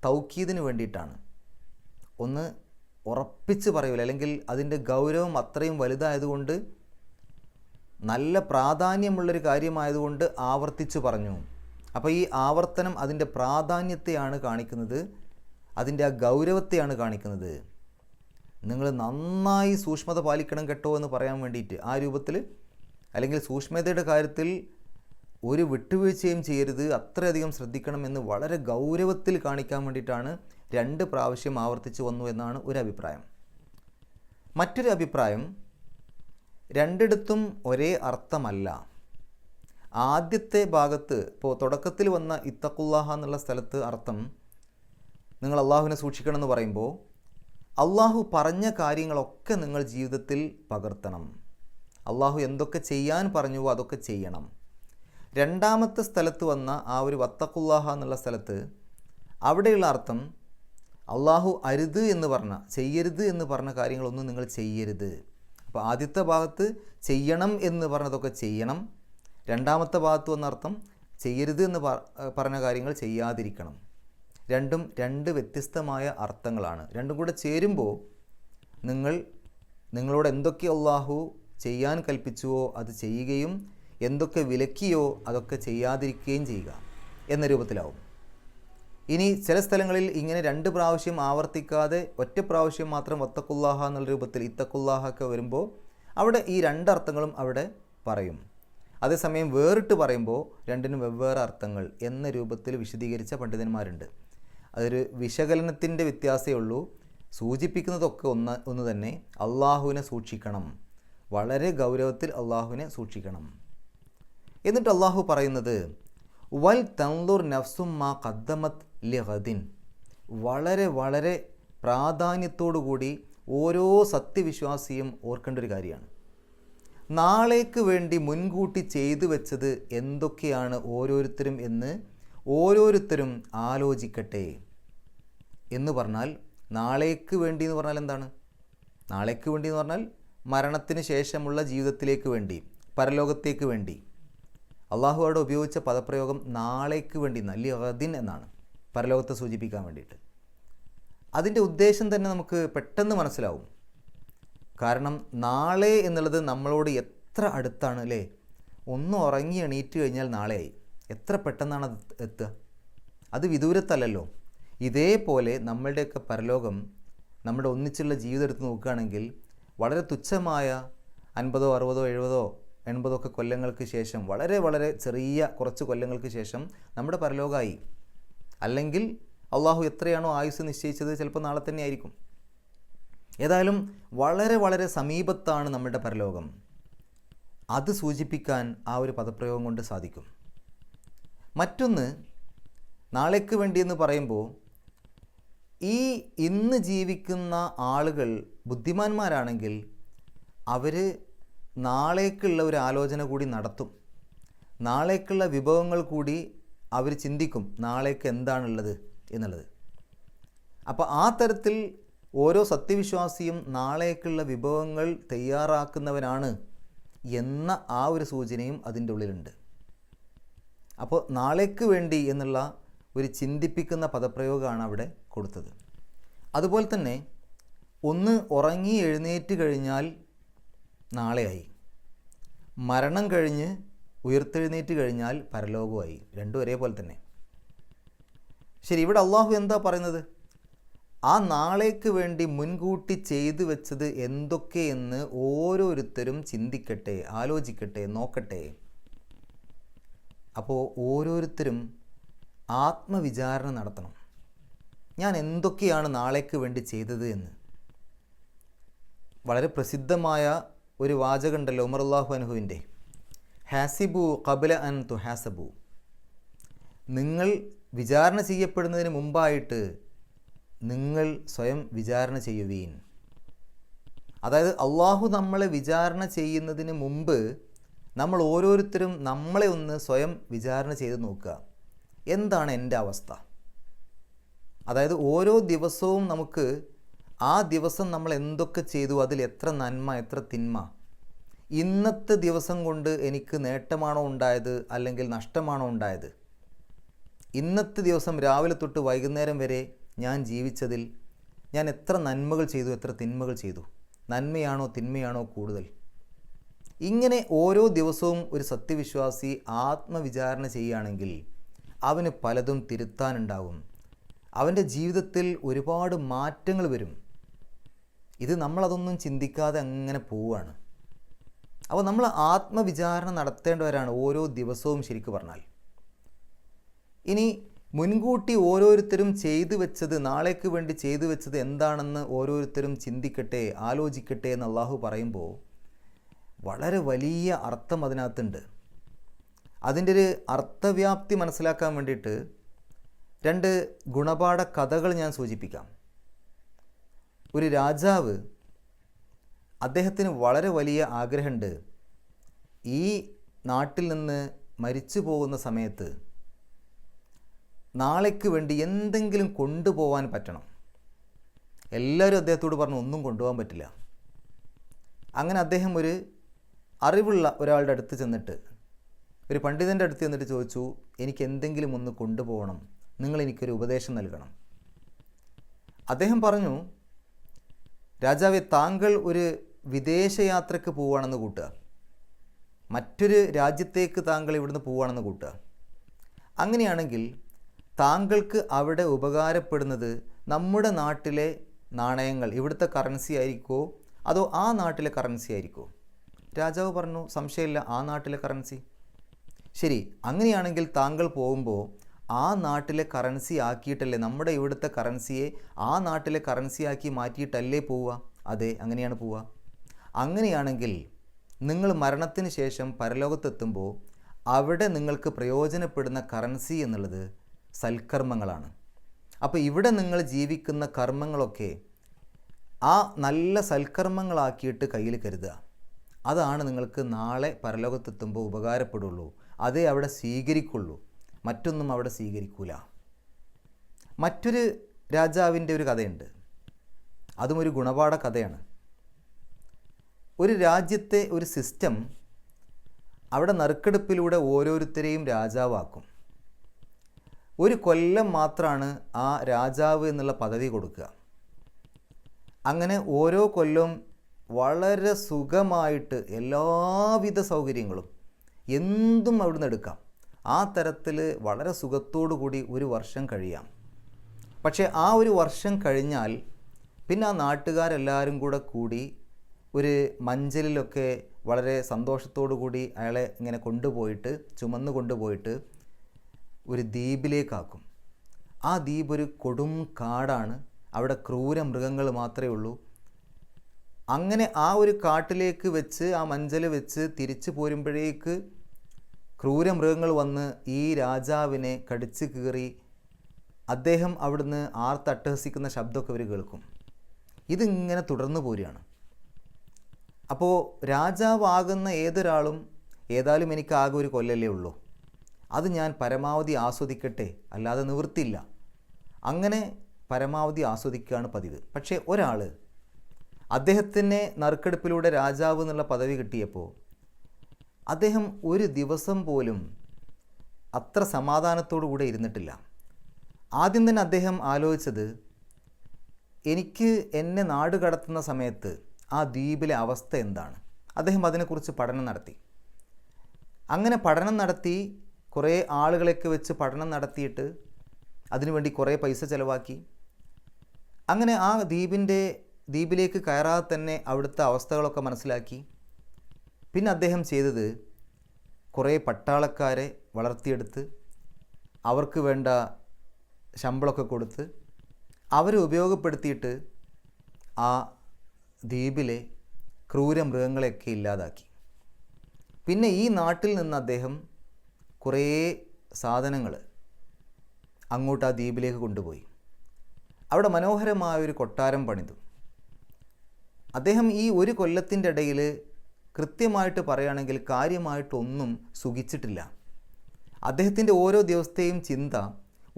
തൗക്കീദിന് വേണ്ടിയിട്ടാണ്. ഒന്ന് ഉറപ്പിച്ച് പറയൂല, അല്ലെങ്കിൽ അതിൻ്റെ ഗൗരവം അത്രയും വലുതായതുകൊണ്ട്, നല്ല പ്രാധാന്യമുള്ളൊരു കാര്യമായതുകൊണ്ട് ആവർത്തിച്ച് പറഞ്ഞു. അപ്പോൾ ഈ ആവർത്തനം അതിൻ്റെ പ്രാധാന്യത്തെയാണ് കാണിക്കുന്നത്, അതിൻ്റെ ആ ഗൗരവത്തെയാണ് കാണിക്കുന്നത്. നിങ്ങൾ നന്നായി സൂക്ഷ്മത പാലിക്കണം കേട്ടോ എന്ന് പറയാൻ വേണ്ടിയിട്ട് ആ രൂപത്തിൽ, അല്ലെങ്കിൽ സൂക്ഷ്മതയുടെ കാര്യത്തിൽ ഒരു വിട്ടുവീഴ്ചയും ചെയ്യരുത്, അത്രയധികം ശ്രദ്ധിക്കണമെന്ന് വളരെ ഗൗരവത്തിൽ കാണിക്കാൻ വേണ്ടിയിട്ടാണ് 2 പ്രാവശ്യം ആവർത്തിച്ച് വന്നു എന്നാണ് ഒരു അഭിപ്രായം. മറ്റൊരു അഭിപ്രായം, 2യിടത്തും ഒരേ അർത്ഥമല്ല. ആദ്യത്തെ ഭാഗത്ത് ഇപ്പോൾ തുടക്കത്തിൽ വന്ന ഇത്തഖുല്ലാഹ എന്നുള്ള സ്ഥലത്ത് അർത്ഥം നിങ്ങൾ അള്ളാഹുവിനെ സൂക്ഷിക്കണം എന്ന് പറയുമ്പോൾ അള്ളാഹു പറഞ്ഞ കാര്യങ്ങളൊക്കെ നിങ്ങൾ ജീവിതത്തിൽ പകർത്തണം. അള്ളാഹു എന്തൊക്കെ ചെയ്യാൻ പറഞ്ഞുവോ അതൊക്കെ ചെയ്യണം. രണ്ടാമത്തെ സ്ഥലത്ത് വന്ന ആ ഒരു വത്തഖുല്ലാഹ എന്നുള്ള സ്ഥലത്ത് അവിടെയുള്ള അർത്ഥം അള്ളാഹു അരുത് എന്ന് പറഞ്ഞ, ചെയ്യരുത് എന്ന് പറഞ്ഞ കാര്യങ്ങളൊന്നും നിങ്ങൾ ചെയ്യരുത്. അപ്പോൾ ആദ്യത്തെ ഭാഗത്ത് ചെയ്യണം എന്ന് പറഞ്ഞതൊക്കെ ചെയ്യണം, രണ്ടാമത്തെ ഭാഗത്ത് വന്ന അർത്ഥം ചെയ്യരുത് എന്ന് പറഞ്ഞ കാര്യങ്ങൾ ചെയ്യാതിരിക്കണം. രണ്ടും 2 വ്യത്യസ്തമായ അർത്ഥങ്ങളാണ്. രണ്ടും കൂടെ ചേരുമ്പോൾ നിങ്ങളോട് എന്തൊക്കെ അള്ളാഹു ചെയ്യാൻ കൽപ്പിച്ചുവോ അത് ചെയ്യുകയും എന്തൊക്കെ വിലക്കിയോ അതൊക്കെ ചെയ്യാതിരിക്കുകയും ചെയ്യുക എന്ന രൂപത്തിലാവും. ഇനി ചില സ്ഥലങ്ങളിൽ ഇങ്ങനെ 2 പ്രാവശ്യം ആവർത്തിക്കാതെ ഒറ്റ പ്രാവശ്യം മാത്രം വത്തഖുല്ലാഹ എന്നുള്ള രൂപത്തിൽ ഇത്തഖുല്ലാഹ ഒക്കെ വരുമ്പോൾ അവിടെ ഈ 2 അർത്ഥങ്ങളും അവിടെ പറയും. അതേസമയം വേറിട്ട് പറയുമ്പോൾ 2നും വെവ്വേറെ അർത്ഥങ്ങൾ എന്ന രൂപത്തിൽ വിശദീകരിച്ച പണ്ഡിതന്മാരുണ്ട്. അതൊരു വിശകലനത്തിൻ്റെ വ്യത്യാസമേ ഉള്ളൂ. സൂചിപ്പിക്കുന്നതൊക്കെ ഒന്ന് തന്നെ, അള്ളാഹുവിനെ സൂക്ഷിക്കണം, വളരെ ഗൗരവത്തിൽ അള്ളാഹുവിനെ സൂക്ഷിക്കണം. എന്നിട്ട് അള്ളാഹു പറയുന്നത് വൽ തൻദുർ നഫ്സും മാ ഖദ്ദമത് ലിഗദിൻ, വളരെ വളരെ പ്രാധാന്യത്തോടുകൂടി ഓരോ സത്യവിശ്വാസിയും ഓർക്കേണ്ട ഒരു കാര്യമാണ്. നാളേക്ക് വേണ്ടി മുൻകൂട്ടി ചെയ്തു വെച്ചത് എന്തൊക്കെയാണ് ഓരോരുത്തരും എന്ന് ഓരോരുത്തരും ആലോചിക്കട്ടെ എന്ന് പറഞ്ഞാൽ, നാളേക്ക് വേണ്ടി എന്ന് പറഞ്ഞാൽ എന്താണ്? നാളേക്ക് വേണ്ടി എന്ന് പറഞ്ഞാൽ മരണത്തിന് ശേഷമുള്ള ജീവിതത്തിലേക്ക് വേണ്ടി, പരലോകത്തേക്ക് വേണ്ടി. അള്ളാഹു അവിടെ ഉപയോഗിച്ച പദപ്രയോഗം നാളേക്ക് വേണ്ടി ലിഗദിൻ എന്നാണ്, പരലോകത്തെ സൂചിപ്പിക്കാൻ വേണ്ടിയിട്ട്. അതിൻ്റെ ഉദ്ദേശം തന്നെ നമുക്ക് പെട്ടെന്ന് മനസ്സിലാവും. കാരണം നാളെ എന്നുള്ളത് നമ്മളോട് എത്ര അടുത്താണ് അല്ലേ? ഒന്ന് ഉറങ്ങി എണീറ്റ് കഴിഞ്ഞാൽ നാളെയായി. എത്ര പെട്ടെന്നാണ് അത് എത്തുക? അത് വിദൂരത്തല്ലല്ലോ. ഇതേപോലെ നമ്മളുടെയൊക്കെ പരലോകം, നമ്മുടെ ഒന്നിച്ചുള്ള ജീവിതം എടുത്ത് നോക്കുകയാണെങ്കിൽ വളരെ തുച്ഛമായ 50, 60, 70, 80 ഒക്കെ കൊല്ലങ്ങൾക്ക് ശേഷം, വളരെ വളരെ ചെറിയ കുറച്ച് കൊല്ലങ്ങൾക്ക് ശേഷം നമ്മുടെ പരലോകമായി. അല്ലെങ്കിൽ അള്ളാഹു എത്രയാണോ ആയുസ് നിശ്ചയിച്ചത് ചിലപ്പോൾ നാളെ തന്നെ ആയിരിക്കും. ഏതായാലും വളരെ വളരെ സമീപത്താണ് നമ്മുടെ പരലോകം. അത് സൂചിപ്പിക്കാൻ ആ ഒരു പദപ്രയോഗം കൊണ്ട് സാധിക്കും. മറ്റൊന്ന്, നാളേക്ക് വേണ്ടിയെന്ന് പറയുമ്പോൾ ഈ ഇന്ന് ജീവിക്കുന്ന ആളുകൾ ബുദ്ധിമാന്മാരാണെങ്കിൽ അവർ നാളേക്കുള്ള ഒരു ആലോചന കൂടി നടത്തും. നാളേക്കുള്ള വിഭവങ്ങൾ കൂടി അവർ ചിന്തിക്കും, നാളേക്ക് എന്താണുള്ളത് എന്നുള്ളത്. അപ്പോൾ ആ തരത്തിൽ ഓരോ സത്യവിശ്വാസിയും നാളേക്കുള്ള വിഭവങ്ങൾ തയ്യാറാക്കുന്നവനാണ് എന്ന ആ ഒരു സൂചനയും അതിൻ്റെ ഉള്ളിലുണ്ട്. അപ്പോൾ നാളേക്ക് വേണ്ടി എന്നുള്ള ഒരു ചിന്തിപ്പിക്കുന്ന പദപ്രയോഗമാണ് അവിടെ കൊടുത്തത്. അതുപോലെ തന്നെ ഒന്ന് ഉറങ്ങി എഴുന്നേറ്റ് കഴിഞ്ഞാൽ നാളെയായി, മരണം കഴിഞ്ഞ് ഉയർത്തെഴുന്നേറ്റ് കഴിഞ്ഞാൽ പരലോകമായി. രണ്ടും ഒരേപോലെ തന്നെ. ശരി, ഇവിടെ അള്ളാഹു എന്താ പറയുന്നത്? ആ നാളേക്ക് വേണ്ടി മുൻകൂട്ടി ചെയ്തു വെച്ചത് എന്തൊക്കെയെന്ന് ഓരോരുത്തരും ചിന്തിക്കട്ടെ, ആലോചിക്കട്ടെ, നോക്കട്ടെ. അപ്പോൾ ഓരോരുത്തരും ആത്മവിചാരണ നടത്തണം. ഞാൻ എന്തൊക്കെയാണ് നാളേക്ക് വേണ്ടി ചെയ്തത് എന്ന്. വളരെ പ്രസിദ്ധമായ ഒരു വാചകമുണ്ടല്ലോ ഉമർ അല്ലാഹു അൻഹുവിൻ്റെ, ഹാസിബു ഖബ്ല അൻ തുഹാസബു. നിങ്ങൾ വിചാരണ ചെയ്യപ്പെടുന്നതിന് മുമ്പായിട്ട് നിങ്ങൾ സ്വയം വിചാരണ ചെയ്യുവീൻ. അതായത് അള്ളാഹു നമ്മളെ വിചാരണ ചെയ്യുന്നതിന് മുമ്പ് നമ്മൾ ഓരോരുത്തരും നമ്മളെ ഒന്ന് സ്വയം വിചാരണ ചെയ്ത് നോക്കുക. എന്താണ് എൻ്റെ അവസ്ഥ? അതായത് ഓരോ ദിവസവും നമുക്ക് ആ ദിവസം നമ്മൾ എന്തൊക്കെ ചെയ്തു, അതിൽ എത്ര നന്മ, എത്ര തിന്മ, ഇന്നത്തെ ദിവസം കൊണ്ട് എനിക്ക് നേട്ടമാണോ ഉണ്ടായത് അല്ലെങ്കിൽ നഷ്ടമാണോ ഉണ്ടായത്, ഇന്നത്തെ ദിവസം രാവിലെ തൊട്ട് വൈകുന്നേരം വരെ ഞാൻ ജീവിച്ചതിൽ ഞാൻ എത്ര നന്മകൾ ചെയ്തു, എത്ര തിന്മകൾ ചെയ്തു, നന്മയാണോ തിന്മയാണോ കൂടുതൽ. ഇങ്ങനെ ഓരോ ദിവസവും ഒരു സത്യവിശ്വാസി ആത്മവിചാരണ ചെയ്യുകയാണെങ്കിൽ അവന് പലതും തിരുത്താനുണ്ടാവും. അവൻ്റെ ജീവിതത്തിൽ ഒരുപാട് മാറ്റങ്ങൾ വരും. ഇത് നമ്മളതൊന്നും ചിന്തിക്കാതെ അങ്ങനെ പോവുകയാണ്. അപ്പോൾ നമ്മൾ ആത്മവിചാരണ നടത്തേണ്ടവരാണ് ഓരോ ദിവസവും ശരിക്കു പറഞ്ഞാൽ. ഇനി മുൻകൂട്ടി ഓരോരുത്തരും ചെയ്തു വെച്ചത്, നാളേക്ക് വേണ്ടി ചെയ്തു വെച്ചത് എന്താണെന്ന് ഓരോരുത്തരും ചിന്തിക്കട്ടെ, ആലോചിക്കട്ടെ എന്ന് അള്ളാഹു പറയുമ്പോൾ വളരെ വലിയ അർത്ഥം അതിനകത്തുണ്ട്. അതിൻ്റെ ഒരു അർത്ഥവ്യാപ്തി മനസ്സിലാക്കാൻ വേണ്ടിയിട്ട് രണ്ട് ഗുണപാഠ കഥകൾ ഞാൻ സൂചിപ്പിക്കാം. ഒരു രാജാവ്, അദ്ദേഹത്തിന് വളരെ വലിയ ആഗ്രഹമുണ്ട് ഈ നാട്ടിൽ നിന്ന് മരിച്ചു പോകുന്ന സമയത്ത് നാളേക്ക് വേണ്ടി എന്തെങ്കിലും കൊണ്ടുപോകാൻ പറ്റണം. എല്ലാവരും അദ്ദേഹത്തോട് പറഞ്ഞു ഒന്നും കൊണ്ടുപോകാൻ പറ്റില്ല. അങ്ങനെ അദ്ദേഹം ഒരു അറിവുള്ള ഒരാളുടെ അടുത്ത് ചെന്നിട്ട്, ഒരു പണ്ഡിതൻ്റെ അടുത്ത് ചെന്നിട്ട് ചോദിച്ചു, എനിക്ക് എന്തെങ്കിലും ഒന്ന് കൊണ്ടുപോകണം, നിങ്ങൾ എനിക്കൊരു ഉപദേശം നൽകണം. അദ്ദേഹം പറഞ്ഞു, രാജാവേ, താങ്കൾ ഒരു വിദേശയാത്രയ്ക്ക് പോവുകയാണെന്ന് കൂട്ടുക, മറ്റൊരു രാജ്യത്തേക്ക് താങ്കൾ ഇവിടുന്ന് പോവുകയാണെന്ന് കൂട്ടുക. അങ്ങനെയാണെങ്കിൽ താങ്കൾക്ക് അവിടെ ഉപകാരപ്പെടുന്നത് നമ്മുടെ നാട്ടിലെ നാണയങ്ങൾ, ഇവിടുത്തെ കറൻസി ആയിരിക്കുമോ അതോ ആ നാട്ടിലെ കറൻസി ആയിരിക്കുമോ? രാജാവ് പറഞ്ഞു, സംശയമില്ല, ആ നാട്ടിലെ കറൻസി. ശരി, അങ്ങനെയാണെങ്കിൽ താങ്കൾ പോകുമ്പോൾ ആ നാട്ടിലെ കറൻസി ആക്കിയിട്ടല്ലേ, നമ്മുടെ ഇവിടുത്തെ കറൻസിയെ ആ നാട്ടിലെ കറൻസി ആക്കി മാറ്റിയിട്ടല്ലേ പോവുക? അതെ, അങ്ങനെയാണ് പോവുക. അങ്ങനെയാണെങ്കിൽ നിങ്ങൾ മരണത്തിന് ശേഷം പരലോകത്തെത്തുമ്പോൾ അവിടെ നിങ്ങൾക്ക് പ്രയോജനപ്പെടുന്ന കറൻസി എന്നുള്ളത് സൽക്കർമ്മങ്ങളാണ്. അപ്പോൾ ഇവിടെ നിങ്ങൾ ജീവിക്കുന്ന കർമ്മങ്ങളൊക്കെ ആ നല്ല സൽക്കർമ്മങ്ങളാക്കിയിട്ട് കയ്യിൽ കരുതുക. അതാണ് നിങ്ങൾക്ക് നാളെ പരലോകത്തെത്തുമ്പോൾ ഉപകാരപ്പെടുള്ളൂ. അതേ അവിടെ സ്വീകരിക്കുള്ളൂ, മറ്റൊന്നും അവിടെ സ്വീകരിക്കൂല. മറ്റൊരു രാജാവിൻ്റെ ഒരു കഥയുണ്ട്. അതും ഒരു ഗുണപാഠ കഥയാണ്. ഒരു രാജ്യത്തെ ഒരു സിസ്റ്റം അവിടെ നറുക്കെടുപ്പിലൂടെ ഓരോരുത്തരെയും രാജാവാക്കും. ഒരു കൊല്ലം മാത്രമാണ് ആ രാജാവ് എന്നുള്ള പദവി കൊടുക്കുക. അങ്ങനെ ഓരോ കൊല്ലവും വളരെ സുഖമായിട്ട് എല്ലാവിധ സൗകര്യങ്ങളും എന്തും അവിടുന്ന് എടുക്കാം. ആ തരത്തിൽ വളരെ സുഖത്തോടു കൂടി ഒരു വർഷം കഴിയാം. പക്ഷേ ആ ഒരു വർഷം കഴിഞ്ഞാൽ പിന്നെ ആ നാട്ടുകാരെല്ലാവരും കൂടി ഒരു മഞ്ചലിലൊക്കെ വളരെ സന്തോഷത്തോടു കൂടി അയാളെ ഇങ്ങനെ കൊണ്ടുപോയിട്ട്, ചുമന്ന് കൊണ്ടുപോയിട്ട് ഒരു ദ്വീപിലേക്കാക്കും. ആ ദ്വീപ് ഒരു കൊടും കാടാണ്. അവിടെ ക്രൂര മൃഗങ്ങൾ മാത്രമേ ഉള്ളൂ. അങ്ങനെ ആ ഒരു കാട്ടിലേക്ക് വെച്ച്, ആ മഞ്ചൽ വെച്ച് തിരിച്ചു പോരുമ്പോഴേക്ക് ക്രൂരമൃഗങ്ങൾ വന്ന് ഈ രാജാവിനെ കടിച്ചു കീറി അദ്ദേഹം അവിടുന്ന് ആർത്തട്ടഹസിക്കുന്ന ശബ്ദമൊക്കെ ഇവർ കേൾക്കും. ഇതിങ്ങനെ തുടർന്നു പോരുകയാണ്. അപ്പോൾ രാജാവാകുന്ന ഏതൊരാളും ഏതായാലും എനിക്ക് ആകെ ഒരു കൊല്ലല്ലേ ഉള്ളൂ, അത് ഞാൻ പരമാവധി ആസ്വദിക്കട്ടെ, അല്ലാതെ നിവൃത്തിയില്ല. അങ്ങനെ പരമാവധി ആസ്വദിക്കുകയാണ് പതിവ്. പക്ഷേ ഒരാൾ അദ്ദേഹത്തിന് നറുക്കെടുപ്പിലൂടെ രാജാവ് എന്നുള്ള പദവി കിട്ടിയപ്പോൾ അദ്ദേഹം ഒരു ദിവസം പോലും അത്ര സമാധാനത്തോടു കൂടെ ഇരുന്നിട്ടില്ല. ആദ്യം തന്നെ അദ്ദേഹം ആലോചിച്ചത്, എനിക്ക് എന്നെ നാട് കടത്തുന്ന സമയത്ത് ആ ദ്വീപിലെ അവസ്ഥ എന്താണ്. അദ്ദേഹം അതിനെക്കുറിച്ച് പഠനം നടത്തി. അങ്ങനെ പഠനം നടത്തി കുറേ ആളുകളെയൊക്കെ വെച്ച് പഠനം നടത്തിയിട്ട് അതിനുവേണ്ടി കുറേ പൈസ ചിലവാക്കി. അങ്ങനെ ആ ദ്വീപിലേക്ക് കയറാതെ തന്നെ അവിടുത്തെ അവസ്ഥകളൊക്കെ മനസ്സിലാക്കി. പിന്നെ അദ്ദേഹം ചെയ്തത് കുറേ പട്ടാളക്കാരെ വളർത്തിയെടുത്ത് അവർക്ക് വേണ്ട ശമ്പളമൊക്കെ കൊടുത്ത് അവരെ ഉപയോഗപ്പെടുത്തിയിട്ട് ആ ദ്വീപിലെ ക്രൂരമൃഗങ്ങളെയൊക്കെ ഇല്ലാതാക്കി. പിന്നെ ഈ നാട്ടിൽ നിന്ന് അദ്ദേഹം കുറേ സാധനങ്ങൾ അങ്ങോട്ട് ആ ദ്വീപിലേക്ക് കൊണ്ടുപോയി. അവിടെ മനോഹരമായൊരു കൊട്ടാരം പണിതു. അദ്ദേഹം ഈ ഒരു കൊല്ലത്തിൻ്റെ ഇടയിൽ കൃത്യമായിട്ട് പറയുകയാണെങ്കിൽ കാര്യമായിട്ടൊന്നും സുഖിച്ചിട്ടില്ല. അദ്ദേഹത്തിൻ്റെ ഓരോ ദിവസത്തെയും ചിന്ത,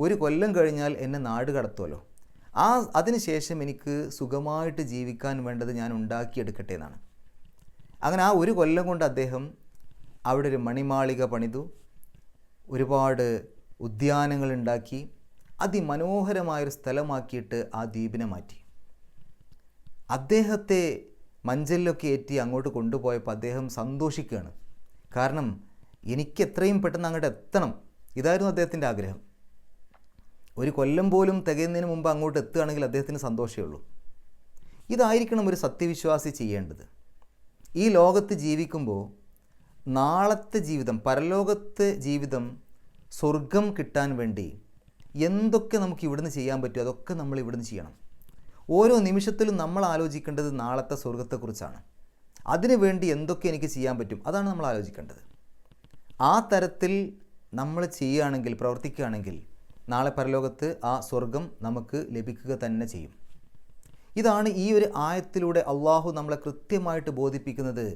ഒരു കൊല്ലം കഴിഞ്ഞാൽ എന്നെ നാട് കടത്തുമല്ലോ, അതിനുശേഷം എനിക്ക് സുഖമായിട്ട് ജീവിക്കാൻ വേണ്ടത് ഞാൻ ഉണ്ടാക്കിയെടുക്കട്ടെ എന്നാണ്. അങ്ങനെ ആ ഒരു കൊല്ലം കൊണ്ട് അദ്ദേഹം അവിടെ ഒരു മണിമാളിക പണിതു, ഒരുപാട് ഉദ്യാനങ്ങൾ ഉണ്ടാക്കി, അതിമനോഹരമായൊരു സ്ഥലമാക്കിയിട്ട് ആ ദ്വീപിനെ മാറ്റി. അദ്ദേഹത്തെ മഞ്ചലിലൊക്കെ ഏറ്റി അങ്ങോട്ട് കൊണ്ടുപോയപ്പോൾ അദ്ദേഹം സന്തോഷിക്കുകയാണ്. കാരണം എനിക്ക് എത്രയും പെട്ടെന്ന് അങ്ങോട്ട് എത്തണം, ഇതായിരുന്നു അദ്ദേഹത്തിൻ്റെ ആഗ്രഹം. ഒരു കൊല്ലം പോലും തികയുന്നതിന് മുമ്പ് അങ്ങോട്ട് എത്തുകയാണെങ്കിൽ അദ്ദേഹത്തിന് സന്തോഷമേ ഉള്ളൂ. ഇതായിരിക്കണം ഒരു സത്യവിശ്വാസി ചെയ്യേണ്ടത്. ഈ ലോകത്ത് ജീവിക്കുമ്പോൾ നാളത്തെ ജീവിതം, പരലോകത്തെ ജീവിതം, സ്വർഗം കിട്ടാൻ വേണ്ടി എന്തൊക്കെ നമുക്ക് ഇവിടുന്ന് ചെയ്യാൻ പറ്റുമോ അതൊക്കെ നമ്മൾ ഇവിടുന്ന് ചെയ്യണം. ഓരോ നിമിഷത്തിലും നമ്മൾ ആലോചിക്കേണ്ടത് നാളത്തെ സ്വർഗത്തെക്കുറിച്ചാണ്. അതിനു വേണ്ടി എന്തൊക്കെ എനിക്ക് ചെയ്യാൻ പറ്റും അതാണ് നമ്മൾ ആലോചിക്കേണ്ടത്. ആ തരത്തിൽ നമ്മൾ ചെയ്യുകയാണെങ്കിൽ, പ്രവർത്തിക്കുകയാണെങ്കിൽ നാളെ പരലോകത്ത് ആ സ്വർഗം നമുക്ക് ലഭിക്കുക തന്നെ ചെയ്യും. ഇതാണ് ഈ ഒരു ആയത്തിലൂടെ അള്ളാഹു നമ്മളെ കൃത്യമായിട്ട് ബോധിപ്പിക്കുന്നത്.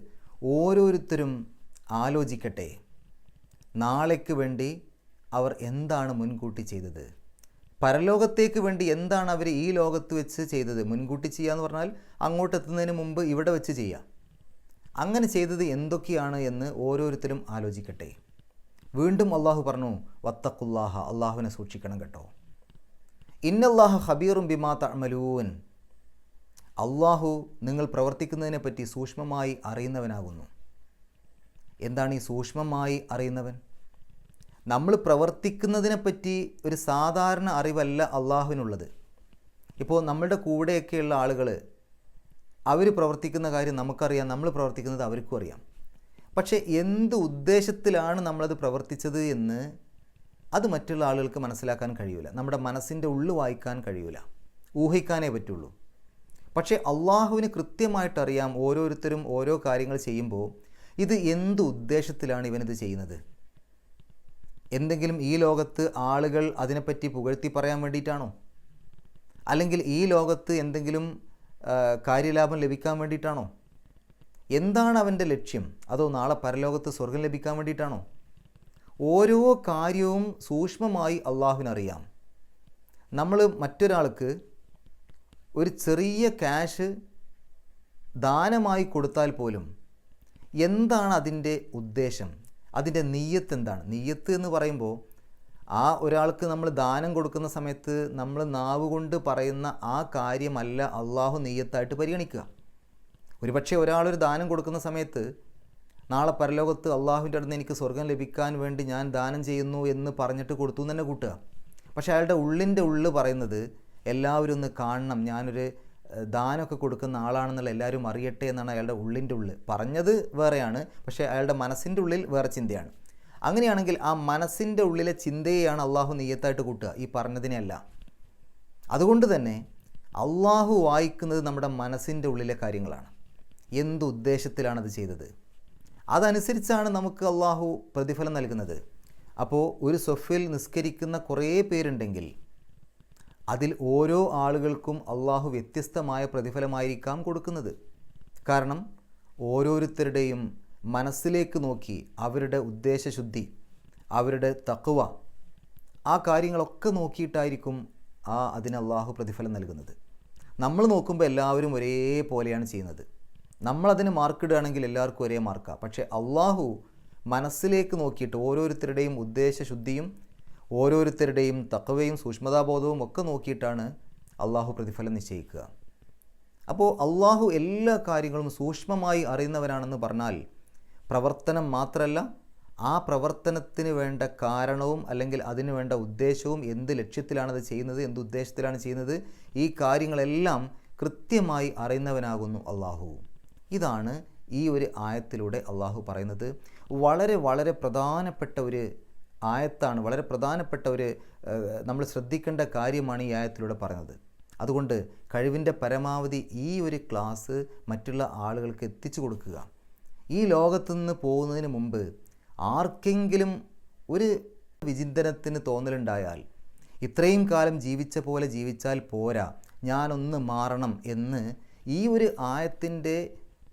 ഓരോരുത്തരും ആലോചിക്കട്ടെ, നാളേക്ക് വേണ്ടി അവർ എന്താണ് മുൻകൂട്ടി ചെയ്തത്, പരലോകത്തേക്ക് വേണ്ടി എന്താണ് അവർ ഈ ലോകത്ത് വെച്ച് ചെയ്തത്. മുൻകൂട്ടി ചെയ്യുക എന്ന് പറഞ്ഞാൽ അങ്ങോട്ടെത്തുന്നതിന് മുമ്പ് ഇവിടെ വെച്ച് ചെയ്യുക. അങ്ങനെ ചെയ്തത് എന്തൊക്കെയാണ് എന്ന് ഓരോരുത്തരും ആലോചിക്കട്ടെ. വീണ്ടും അള്ളാഹു പറഞ്ഞു, വത്തഖുല്ലാഹ, അള്ളാഹുവിനെ സൂക്ഷിക്കണം കേട്ടോ. ഇന്നല്ലാഹ ഖബീറും ബിമാ തഅമലൂൻ, അള്ളാഹു നിങ്ങൾ പ്രവർത്തിക്കുന്നതിനെ പറ്റി സൂക്ഷ്മമായി അറിയുന്നവനാകുന്നു. എന്താണ് ഈ സൂക്ഷ്മമായി അറിയുന്നവൻ? നമ്മൾ പ്രവർത്തിക്കുന്നതിനെപ്പറ്റി ഒരു സാധാരണ അറിവല്ല അള്ളാഹുവിനുള്ളത്. ഇപ്പോൾ നമ്മളുടെ കൂടെയൊക്കെയുള്ള ആളുകൾ അവർ പ്രവർത്തിക്കുന്ന കാര്യം നമുക്കറിയാം, നമ്മൾ പ്രവർത്തിക്കുന്നത് അവർക്കും അറിയാം. പക്ഷേ എന്ത് ഉദ്ദേശത്തിലാണ് നമ്മളത് പ്രവർത്തിച്ചത് എന്ന് അത് മറ്റുള്ള ആളുകൾക്ക് മനസ്സിലാക്കാൻ കഴിയില്ല. നമ്മുടെ മനസ്സിൻ്റെ ഉള്ളു വായിക്കാൻ കഴിയില്ല, ഊഹിക്കാനേ പറ്റുള്ളൂ. പക്ഷേ അള്ളാഹുവിന് കൃത്യമായിട്ടറിയാം ഓരോരുത്തരും ഓരോ കാര്യങ്ങൾ ചെയ്യുമ്പോൾ ഇത് എന്ത് ഉദ്ദേശത്തിലാണ് ഇവനിത് ചെയ്യുന്നത്. എന്തെങ്കിലും ഈ ലോകത്ത് ആളുകൾ അതിനെപ്പറ്റി പുകഴ്ത്തി പറയാൻ വേണ്ടിയിട്ടാണോ? അല്ലെങ്കിൽ ഈ ലോകത്ത് എന്തെങ്കിലും കാര്യലാഭം ലഭിക്കാൻ വേണ്ടിയിട്ടാണോ? എന്താണ് അവൻ്റെ ലക്ഷ്യം? അതോ നാളെ പരലോകത്ത് സ്വർഗം ലഭിക്കാൻ വേണ്ടിയിട്ടാണോ? ഓരോ കാര്യവും സൂക്ഷ്മമായി അള്ളാഹുവിനറിയാം. നമ്മൾ മറ്റൊരാൾക്ക് ഒരു ചെറിയ ക്യാഷ് ദാനമായി കൊടുത്താൽ പോലും എന്താണ് അതിൻ്റെ ഉദ്ദേശം, അതിൻ്റെ നിയ്യത്ത് എന്താണ്? നിയ്യത്ത് എന്ന് പറയുമ്പോൾ ആ ഒരാൾക്ക് നമ്മൾ ദാനം കൊടുക്കുന്ന സമയത്ത് നമ്മൾ നാവ് കൊണ്ട് പറയുന്ന ആ കാര്യമല്ല അള്ളാഹു നിയ്യത്തായിട്ട് പരിഗണിക്കുക. ഒരുപക്ഷെ ഒരാളൊരു ദാനം കൊടുക്കുന്ന സമയത്ത് നാളെ പരലോകത്ത് അള്ളാഹുവിൻ്റെ അടുത്ത് എനിക്ക് സ്വർഗം ലഭിക്കാൻ വേണ്ടി ഞാൻ ദാനം ചെയ്യുന്നു എന്ന് പറഞ്ഞിട്ട് കൊടുത്തു എന്ന് തന്നെ കൂട്ടുക. പക്ഷേ അയാളുടെ ഉള്ളിൻ്റെ ഉള്ളിൽ പറയുന്നത് എല്ലാവരും ഒന്ന് കാണണം, ഞാനൊരു ദാനമൊക്കെ കൊടുക്കുന്ന ആളാണെന്നുള്ള എല്ലാവരും അറിയട്ടെ എന്നാണ് അയാളുടെ ഉള്ളിൻ്റെ ഉള്ളിൽ പറഞ്ഞത്. വേറെയാണ്, പക്ഷേ അയാളുടെ മനസ്സിൻ്റെ ഉള്ളിൽ വേറെ ചിന്തയാണ്. അങ്ങനെയാണെങ്കിൽ ആ മനസ്സിൻ്റെ ഉള്ളിലെ ചിന്തയെയാണ് അള്ളാഹു നിയ്യത്തായിട്ട് കൂട്ടുക, ഈ പറഞ്ഞതിനെയല്ല. അതുകൊണ്ട് തന്നെ അള്ളാഹു വായിക്കുന്നത് നമ്മുടെ മനസ്സിൻ്റെ ഉള്ളിലെ കാര്യങ്ങളാണ്. എന്ത് ഉദ്ദേശത്തിലാണത് ചെയ്തത്, അതനുസരിച്ചാണ് നമുക്ക് അള്ളാഹു പ്രതിഫലം നൽകുന്നത്. അപ്പോൾ ഒരു സ്വഫിൽ നിസ്കരിക്കുന്ന കുറേ പേരുണ്ടെങ്കിൽ അതിൽ ഓരോ ആളുകൾക്കും അള്ളാഹു വ്യത്യസ്തമായ പ്രതിഫലമായിരിക്കാം കൊടുക്കുന്നത്. കാരണം ഓരോരുത്തരുടെയും മനസ്സിലേക്ക് നോക്കി അവരുടെ ഉദ്ദേശശുദ്ധി, അവരുടെ തഖ്വ, ആ കാര്യങ്ങളൊക്കെ നോക്കിയിട്ടായിരിക്കും അതിന് അള്ളാഹു പ്രതിഫലം നൽകുന്നത്. നമ്മൾ നോക്കുമ്പോൾ എല്ലാവരും ഒരേപോലെയാണ് ചെയ്യുന്നത്. നമ്മളതിന് മാർക്കിടുകയാണെങ്കിൽ എല്ലാവർക്കും ഒരേ മാർക്കാണ്. പക്ഷേ അള്ളാഹു മനസ്സിലേക്ക് നോക്കിയിട്ട് ഓരോരുത്തരുടെയും ഉദ്ദേശശുദ്ധിയും ഓരോരുത്തരുടെയും തഖ്വയും സൂക്ഷ്മതാബോധവും ഒക്കെ നോക്കിയിട്ടാണ് അള്ളാഹു പ്രതിഫലം നിശ്ചയിക്കുക. അപ്പോൾ അള്ളാഹു എല്ലാ കാര്യങ്ങളും സൂക്ഷ്മമായി അറിയുന്നവനാണെന്ന് പറഞ്ഞാൽ പ്രവർത്തനം മാത്രമല്ല, ആ പ്രവർത്തനത്തിന് വേണ്ട കാരണവും അല്ലെങ്കിൽ അതിന് വേണ്ട ഉദ്ദേശവും, എന്ത് ലക്ഷ്യത്തിലാണത് ചെയ്യുന്നത്, എന്ത് ഉദ്ദേശത്തിലാണ് ചെയ്യുന്നത്, ഈ കാര്യങ്ങളെല്ലാം കൃത്യമായി അറിയുന്നവനാകുന്നു അള്ളാഹു. ഇതാണ് ഈ ഒരു ആയത്തിലൂടെ അള്ളാഹു പറയുന്നത്. വളരെ വളരെ പ്രധാനപ്പെട്ട ഒരു ആയത്താണ്, വളരെ പ്രധാനപ്പെട്ട ഒരു നമ്മൾ ശ്രദ്ധിക്കേണ്ട കാര്യമാണ് ഈ ആയത്തിലൂടെ പറയുന്നത്. അതുകൊണ്ട് കഴിവിൻ്റെ പരമാവധി ഈ ഒരു ക്ലാസ് മറ്റുള്ള ആളുകൾക്ക് എത്തിച്ചു കൊടുക്കുക. ഈ ലോകത്തു നിന്ന് പോകുന്നതിന് മുമ്പ് ആർക്കെങ്കിലും ഒരു വിചിന്തനത്തിന് തോന്നലുണ്ടായാൽ, ഇത്രയും കാലം ജീവിച്ച പോലെ ജീവിച്ചാൽ പോരാ, ഞാനൊന്ന് മാറണം എന്ന് ഈ ഒരു ആയത്തിൻ്റെ